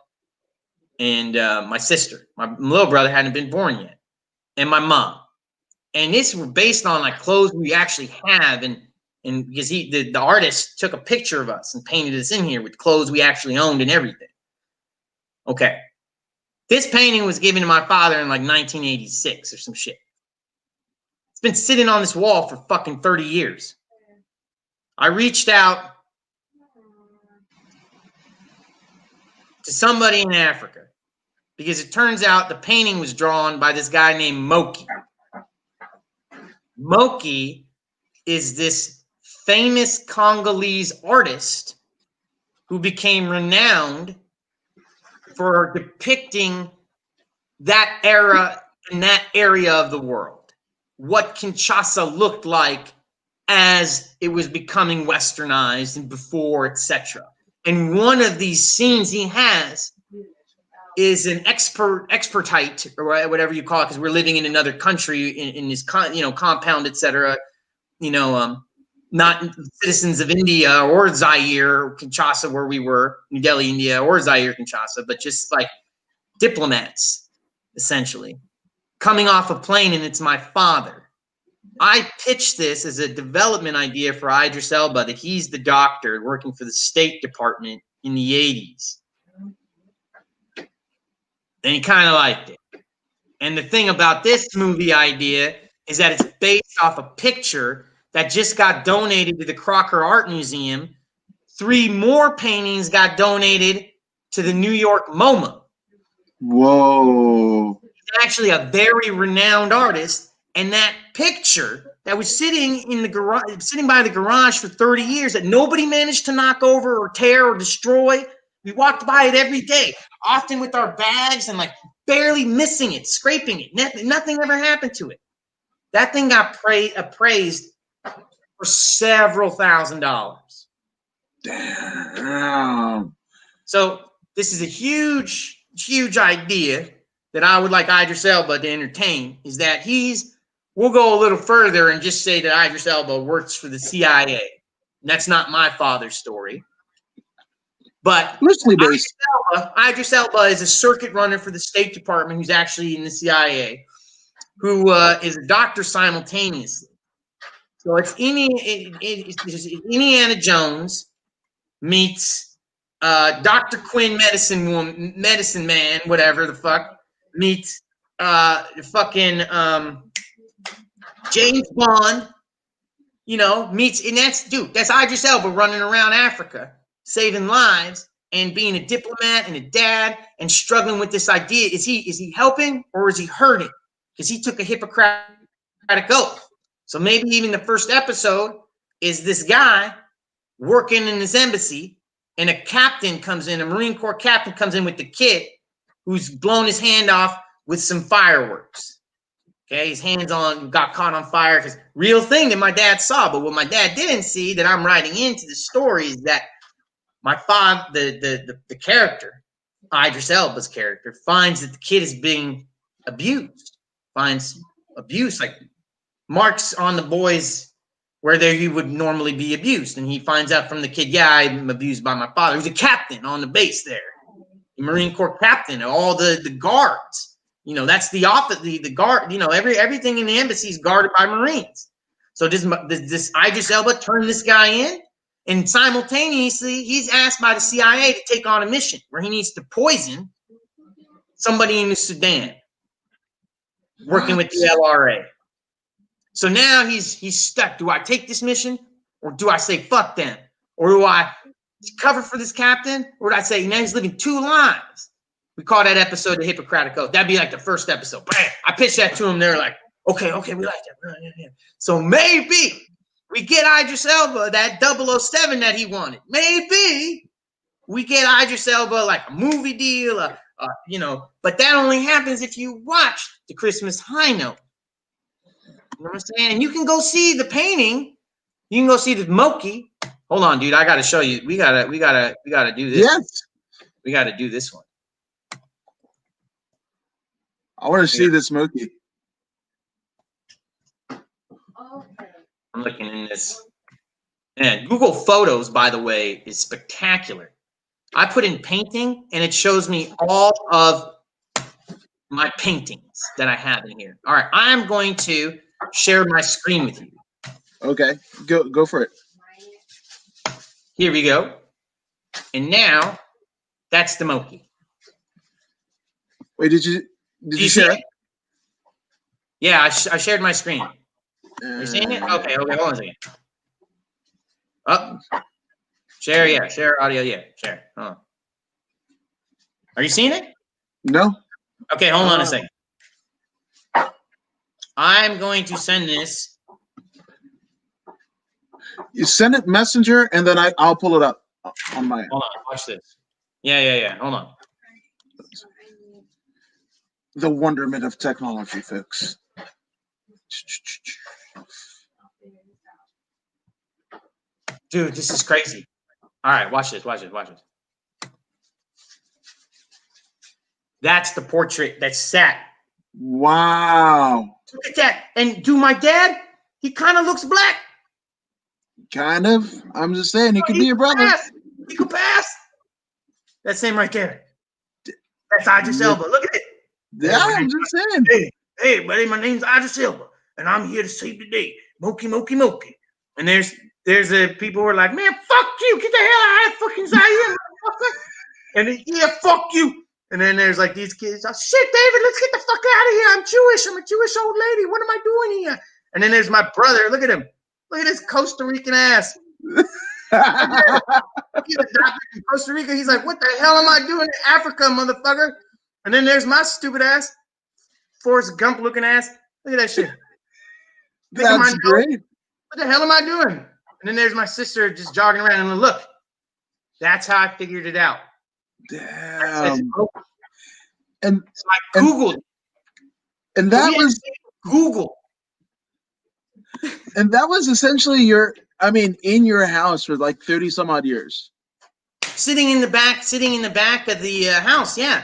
and my sister. My little brother hadn't been born yet, and my mom. And this was based on like clothes we actually have, and because the artist took a picture of us and painted us in here with clothes we actually owned and everything. Okay, this painting was given to my father in like 1986 or some shit. It's been sitting on this wall for fucking 30 years. I reached out to somebody in Africa because it turns out the painting was drawn by this guy named Moki. Moki is this famous Congolese artist who became renowned for depicting that era in that area of the world, what Kinshasa looked like as it was becoming westernized and before, etc. And one of these scenes he has is an expertite, or whatever you call it, because we're living in another country in this compound, etc. Not citizens of India or Zaire or Kinshasa, where we were, New Delhi, India, or Zaire, Kinshasa, but just like diplomats, essentially, coming off a plane, and it's my father. I pitched this as a development idea for Idris Elba, that he's the doctor working for the State Department in the 80s. And he kind of liked it. And the thing about this movie idea is that it's based off a picture that just got donated to the Crocker Art Museum. 3 more paintings got donated to the New York MoMA. Whoa. He's actually a very renowned artist. And that picture that was sitting in the garage, sitting by the garage for 30 years, that nobody managed to knock over or tear or destroy. We walked by it every day, often with our bags and like barely missing it, scraping it. Nothing ever happened to it. That thing got appraised for several $1,000s. Damn. So this is a huge, huge idea that I would like Idris Elba to entertain, is that we'll go a little further and just say that Idris Elba works for the CIA. And that's not my father's story. But Loosely based. Idris Elba is a circuit runner for the State Department who's actually in the CIA, who is a doctor simultaneously. So it's Indiana Jones meets Dr. Quinn, medicine man, whatever the fuck, meets fucking James Bond you know, meets, and that's, dude, that's Idris Elba running around Africa, saving lives and being a diplomat and a dad and struggling with this idea. Is he helping or is he hurting? Because he took a Hippocratic oath. So maybe even the first episode is this guy working in this embassy, and a captain comes in, a Marine Corps captain comes in with the kid who's blown his hand off with some fireworks. Okay, his hands got caught on fire, because real thing that my dad saw. But what my dad didn't see that I'm writing into the story is that my father, the character, Idris Elba's character, finds that the kid is being abused, finds abuse, like marks on the boys where he would normally be abused. And he finds out from the kid, yeah, I'm abused by my father. He's a captain on the base there, the Marine Corps captain, all the guards. You know, that's the guard. You know, everything in the embassy is guarded by Marines. So does this Idris Elba turn this guy in? And simultaneously, he's asked by the CIA to take on a mission where he needs to poison somebody in the Sudan, working with the LRA. So now he's stuck. Do I take this mission, or do I say fuck them? Or do I cover for this captain? Or do I say, now he's living two lives? We call that episode the Hippocratic Oath. That'd be like the first episode. Bam! I pitched that to them. They're like, okay, we like that. Yeah. So maybe we get Idris Elba, that 007 that he wanted. Maybe we get Idris Elba like a movie deal, you know, but that only happens if you watch The Christmas High Note. You know what I'm saying? And you can go see the painting. You can go see the Moki. Hold on, dude. I gotta show you. We gotta do this. Yes. We gotta do this one. I want to see this Mookie. I'm looking in this. Man, Google Photos, by the way, is spectacular. I put in painting, and it shows me all of my paintings that I have in here. All right, I'm going to share my screen with you. Okay, go for it. Here we go. And now, that's the Moki. Wait, did you share it? Yeah, I shared my screen. Are you seeing it? Okay, hold on a second. Oh, share audio, share. Hold on. Are you seeing it? No. Okay, hold on a second. I'm going to send this. You send it Messenger, and then I'll pull it up on my. Hold on, watch this. Yeah. Hold on. The wonderment of technology, folks. Dude, this is crazy. All right, watch this. That's the portrait that's sat. Wow. Look at that. And do my dad, he kind of looks black. Kind of. I'm just saying, he could be your brother. He could pass. That's him right there. That's Idris Elba. Look at it. Yeah, I'm just saying. Hey, buddy, my name's Idris Elba, and I'm here to save the day. Moki. And there's people who are like, man, fuck you. Get the hell out of fucking Zaire, motherfucker. And then, yeah, fuck you. And then there's like these kids. Oh, shit, David, let's get the fuck out of here. I'm Jewish. I'm a Jewish old lady. What am I doing here? And then there's my brother. Look at him. Look at this Costa Rican ass. He's a doctor in Costa Rica. He's like, what the hell am I doing in Africa, motherfucker? And then there's my stupid ass, Forrest Gump looking ass. Look at that shit. That's great. What the hell am I doing? And then there's my sister just jogging around. And look, that's how I figured it out. Damn. And so I Googled. And that was Google. And that was essentially in your house for like 30 some odd years. Sitting in the back of the house, yeah.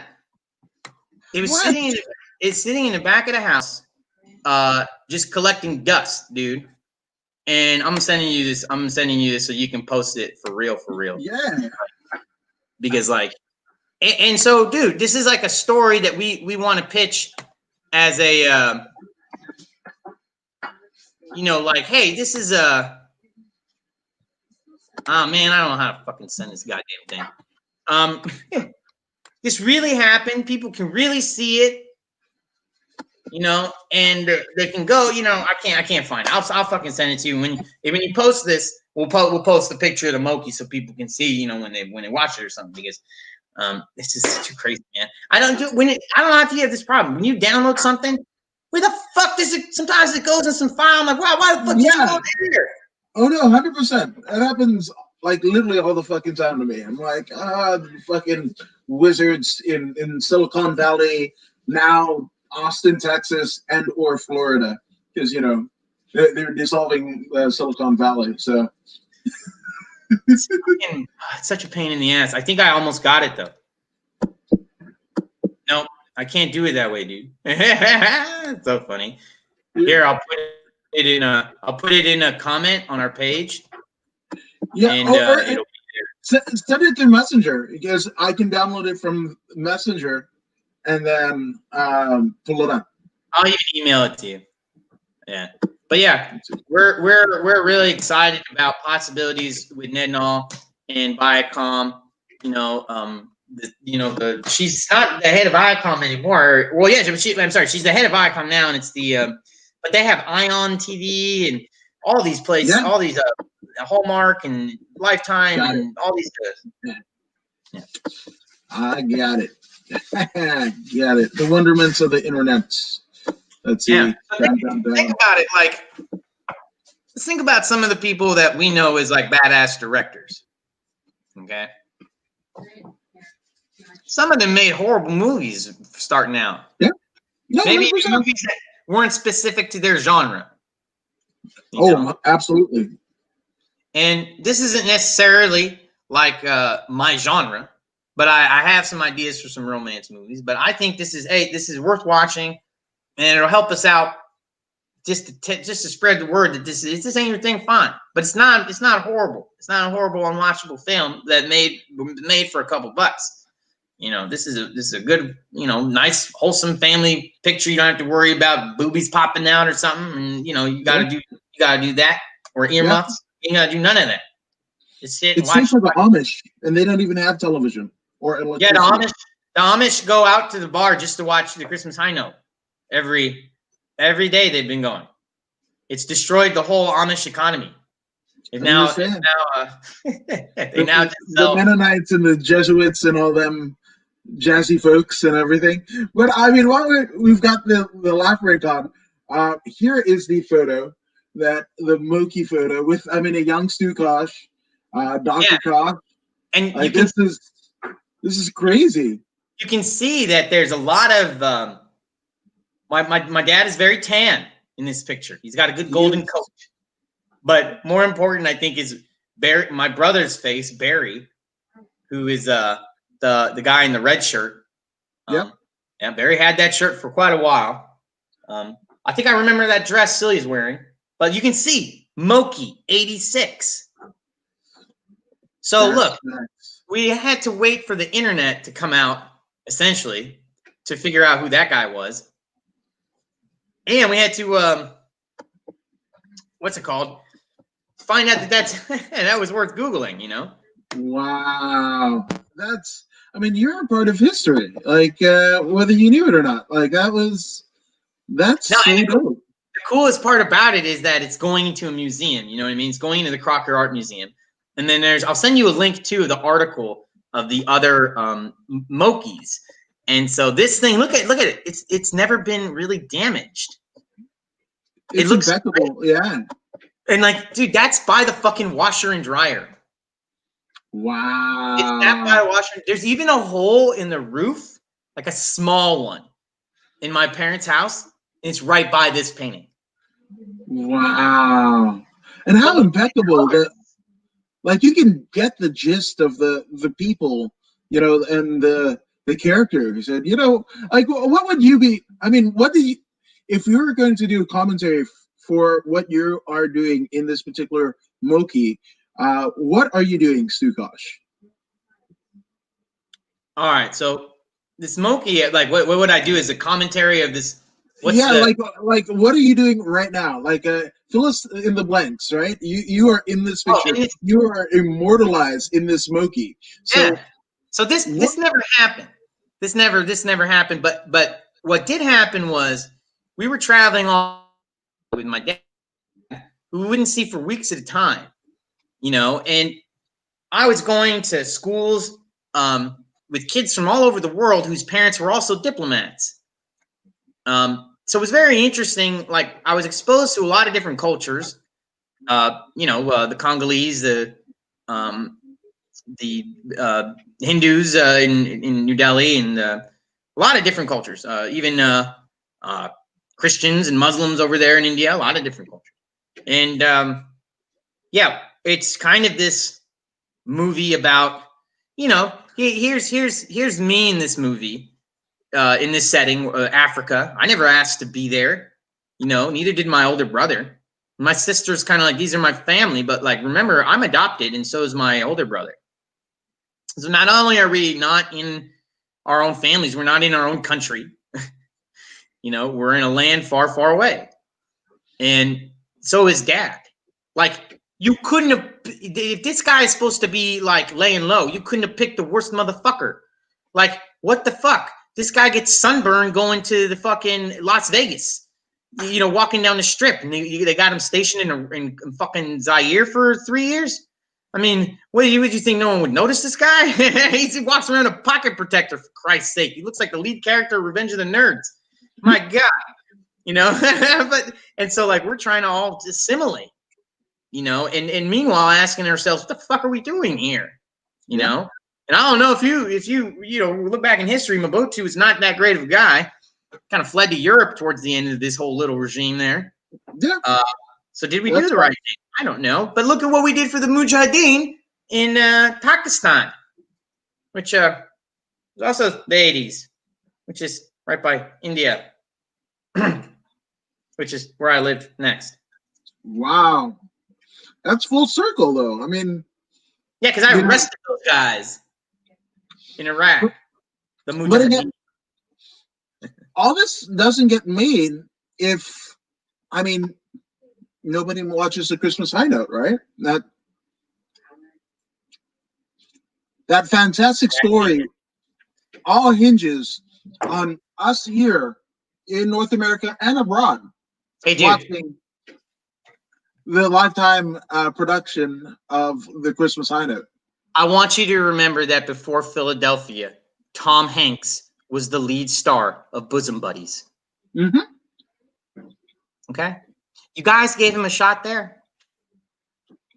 It was sitting in the back of the house, just collecting dust, dude. And I'm sending you this so you can post it for real. Yeah. Because like, and so, dude, this is like a story that we want to pitch as a, like, hey, this is a. Oh man, I don't know how to fucking send this goddamn thing. This really happened. People can really see it. you know, and they can go, you know, I can't find it. I'll fucking send it to you when you post this. We'll post the picture of the Moki so people can see, you know, when they watch it or something, because it's just too crazy, man. I don't know if you have this problem when you download something. Where the fuck does it? Sometimes it goes in some file. I'm like, wow, why the fuck did you go there? Oh no, 100%. It happens like literally all the fucking time to me. I'm like, fucking wizards in Silicon Valley, now Austin, Texas, and or Florida, because you know they're dissolving Silicon Valley. So it's such a pain in the ass. I think I almost got it though. Nope, I can't do it that way, dude. It's so funny. Here, I'll put it in a comment on our page. Yeah, and it'll be there. Send it through Messenger, because I can download it from Messenger and then pull it up. I'll even email it to you. Yeah, but yeah, we're really excited about possibilities with Nednall and Viacom. You know, she's not the head of Viacom anymore. Well, yeah, I'm sorry, she's the head of Viacom now, and it's the but they have Ion TV and all these places, all these Hallmark and Lifetime and all these. Yeah. I got it. Got it. The wonderments of the internet. Let's see. Yeah. Think about it. Like, let's think about some of the people that we know as like badass directors. Okay. Some of them made horrible movies starting out. Yeah. No, maybe even movies that weren't specific to their genre. Absolutely. And this isn't necessarily like my genre, but I have some ideas for some romance movies. But I think this is worth watching, and it'll help us out just to spread the word that this ain't your thing. Fine, but it's not horrible. It's not a horrible, unwatchable film that made for a couple bucks. You know, this is a good, you know, nice, wholesome family picture. You don't have to worry about boobies popping out or something, and you know you gotta do that, or earmuffs. You gotta do none of that. Just sit and watch. It's like the Amish, and they don't even have television or electricity. Yeah, the Amish go out to the bar just to watch the Christmas High Note every day. They've been going. It's destroyed the whole Amish economy. They now just sell. The Mennonites and the Jesuits and all them jazzy folks and everything. But I mean, while we've got the laugh break on, here is the photo, the Moki photo with a young Stuart Kosh, Dr. Kosh, and like, this is crazy. You can see that there's a lot of my dad is very tan in this picture. He's got a good golden coat. But more important, I think, is Barry, my brother's face, Barry, who is the guy in the red shirt. Yeah, Barry had that shirt for quite a while. I think I remember that dress Cillia's wearing. But you can see Moki 86. So look, we had to wait for the internet to come out, essentially, to figure out who that guy was. And we had to what's it called? Find out that was worth Googling, you know? Wow. You're a part of history. Like, whether you knew it or not. Like, that's so dope. The coolest part about it is that it's going into a museum, you know what I mean? It's going into the Crocker Art Museum. And then I'll send you a link to the article of the other Mokis. And so this thing, look at it. It's never been really damaged. It looks impeccable, yeah. And like, dude, that's by the fucking washer and dryer. Wow. It's that by a washer. There's even a hole in the roof, like a small one, in my parents' house. And it's right by this painting. Wow. And how impeccable that, like, you can get the gist of the people, you know, and the characters. And, you know, like, what would you be? If you were going to do commentary for what you are doing in this particular Moki, what are you doing, Stuart Kosh? All right, so this Moki, like, what would I do as a commentary of this? Like what are you doing right now? Like, fill us in the blanks, right? You are in this picture. You are immortalized in this Moki. So, So this never happened. This never happened. But what did happen was we were traveling all with my dad, who we wouldn't see for weeks at a time, and I was going to schools with kids from all over the world whose parents were also diplomats. So it was very interesting. Like, I was exposed to a lot of different cultures. The Congolese, the Hindus in New Delhi, and a lot of different cultures. Even Christians and Muslims over there in India. A lot of different cultures. And it's kind of this movie about, here's me in this movie, in this setting, Africa. I never asked to be there, neither did my older brother. My sister's kind of like, these are my family, but like, remember, I'm adopted, and so is my older brother. So not only are we not in our own families, we're not in our own country, we're in a land far, far away. And so is dad. Like, you couldn't have, if this guy is supposed to be like laying low, you couldn't have picked the worst motherfucker. Like, what the fuck? This guy gets sunburned going to the fucking Las Vegas, walking down the strip, and they got him stationed in fucking Zaire for 3 years. I mean, would you think no one would notice this guy? He walks around a pocket protector, for Christ's sake. He looks like the lead character of Revenge of the Nerds. My God, and so like, we're trying to all assimilate. And meanwhile asking ourselves, what the fuck are we doing here? And I don't know if you look back in history, Mobutu is not that great of a guy. Kind of fled to Europe towards the end of this whole little regime there. Yeah. So did we do the right thing? I don't know. But look at what we did for the Mujahideen in Pakistan, which was also the 80s, which is right by India, which is where I live next. Wow. That's full circle, though. I mean, yeah, because I arrested those guys in Iraq. The Mujahideen. But again, all this doesn't get made if, nobody watches the Christmas High Note, right? That fantastic story all hinges on us here in North America and abroad watching the Lifetime production of the Christmas High Note. I want you to remember that before Philadelphia, Tom Hanks was the lead star of Bosom Buddies. Mm-hmm. Okay? You guys gave him a shot there.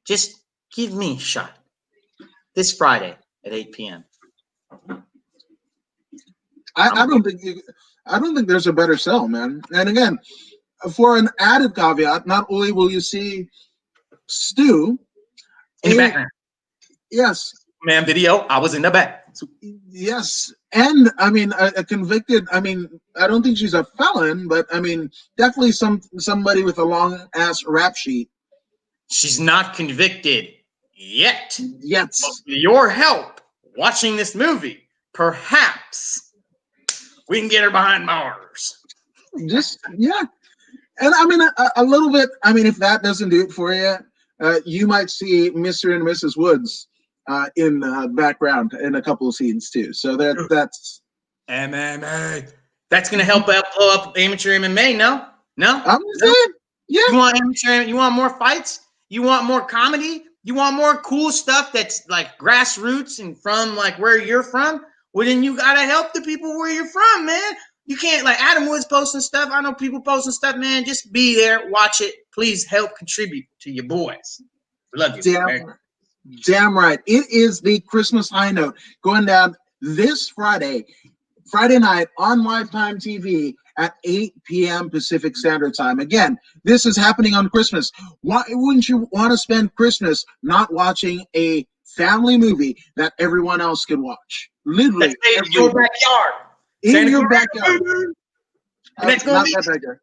Just give me a shot. This Friday at 8 p.m. I don't think there's a better sell, man. And again, for an added caveat, not only will you see Stu in the background. Yes. Man, video. I was in the back. Yes. And a convicted, I don't think she's a felon, but definitely somebody with a long ass rap sheet. She's not convicted yet. Yet. But with your help watching this movie, perhaps we can get her behind bars. Yeah. And a little bit, if that doesn't do it for you, you might see Mr. and Mrs. Woods in the background in a couple of scenes too. So that's MMA. That's gonna help blow up amateur MMA. No. I'm saying, yeah. You want amateur? You want more fights? You want more comedy? You want more cool stuff that's like grassroots and from like where you're from? Well, then you gotta help the people where you're from, man. You can't, like, Adam Woods posting stuff. I know people posting stuff, man. Just be there, watch it. Please help contribute to your boys. Love you. Damn right. It is the Christmas High Note going down this Friday night on Lifetime TV at 8 p.m. Pacific Standard Time. Again, this is happening on Christmas. Why wouldn't you want to spend Christmas not watching a family movie that everyone else can watch? Literally. In your backyard. In your backyard. Not that backyard.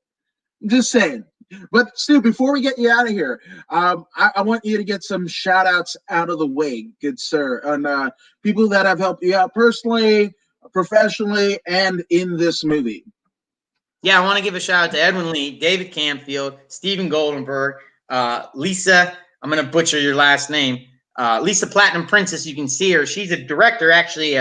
I'm just saying. But Stu, before we get you out of here, I want you to get some shout outs out of the way, good sir, on people that have helped you out personally, professionally, and in this movie. Yeah, I want to give a shout out to Edwin Lee, David Camfield, Stephen Goldenberg, Lisa, I'm going to butcher your last name, Lisa Platinum Princess. You can see her. She's a director, actually.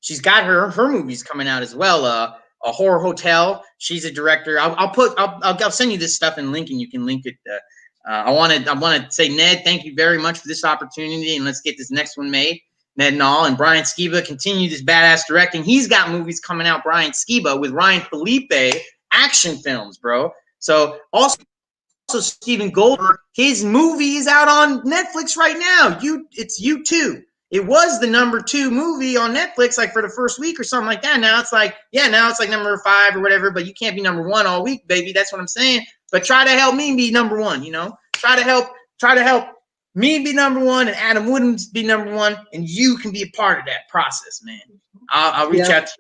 She's got her movies coming out as well. Horror Hotel. She's a director. I'll send you this stuff and link, and you can link it. I want to say, Ned, thank you very much for this opportunity, and let's get this next one made. Ned and all, and Brian Skiba, continue this badass directing. He's got movies coming out, Brian Skiba, with Ryan Felipe, action films, bro. So also Steven Goldberg, his movie is out on Netflix right now. It's U2. It was the #2 movie on Netflix, like for the first week or something like that. Now it's like, number 5 or whatever, but you can't be #1 all week, baby. That's what I'm saying. But try to help me be #1, you know? Try to help me be #1 and Adam Williams be #1, and you can be a part of that process, man. I'll reach out to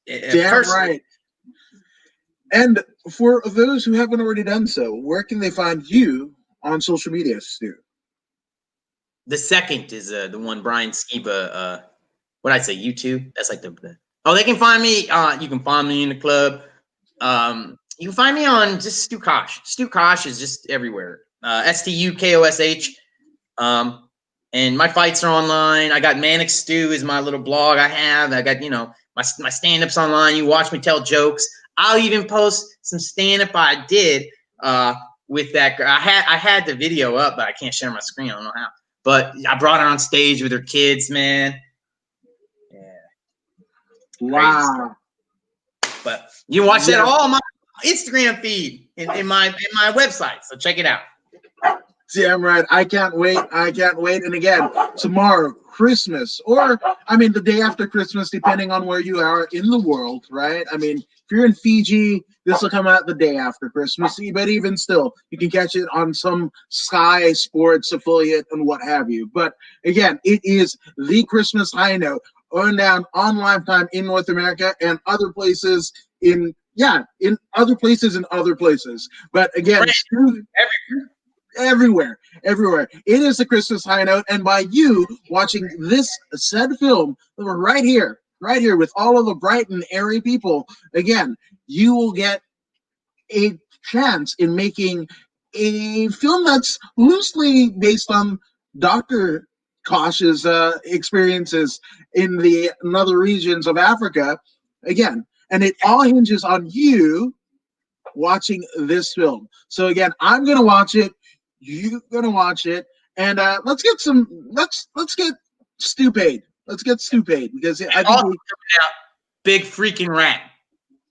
you. Damn right. And for those who haven't already done so, where can they find you on social media, Stu? The second is the one, Brian Skiba. What did I say? YouTube. That's like the. Oh, they can find me. You can find me in the club. You can find me on just Stu Kosh. Stu Kosh is just everywhere. STUKOSH. And my fights are online. I got Manic Stew is my little blog I have. I got, my stand-ups online. You watch me tell jokes. I'll even post some stand-up I did with that girl. I had the video up, but I can't share my screen. I don't know how. But I brought her on stage with her kids, man. Yeah. Wow. But you can watch that all on my Instagram feed in my website. So check it out. Damn right. I can't wait. And again, tomorrow, Christmas, or the day after Christmas, depending on where you are in the world, right? If you're in Fiji, this will come out the day after Christmas. But even still, you can catch it on some Sky Sports affiliate and what have you. But again, it is the Christmas high note on down on Lifetime in North America and other places in other places. But again, everywhere. It is a Christmas high note, and by you watching this said film right here with all of the bright and airy people, again, you will get a chance in making a film that's loosely based on Dr. Kosh's experiences in the other regions of Africa, again, and it all hinges on you watching this film. So again, I'm gonna watch it. You're gonna watch it, and let's get Stu paid. Let's get Stu paid because I think Big Freaking Rat.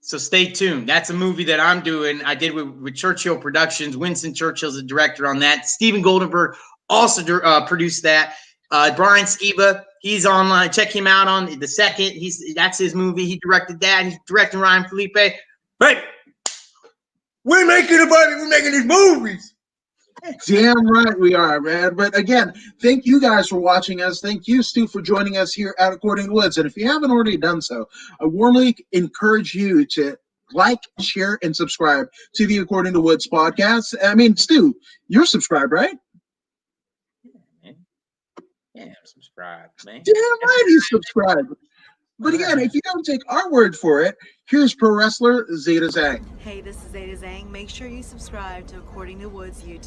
So stay tuned. That's a movie that I'm doing. I did with Churchill Productions. Winston Churchill's the director on that. Steven Goldberg also produced that. Brian Skiba, he's online. Check him out on the second. That's his movie. He directed that. He's directing Ryan Felipe. Hey, we're making these movies. Damn right we are, man. But again, thank you guys for watching us. Thank you, Stu, for joining us here at According to Woods. And if you haven't already done so, I warmly encourage you to like, share, and subscribe to the According to Woods podcast. Stu, you're subscribed, right? Yeah, I'm subscribed, man. Damn right he's subscribed. But again, if you don't take our word for it, here's pro wrestler Zeta Zhang. Hey, this is Zeta Zhang. Make sure you subscribe to According to Woods YouTube.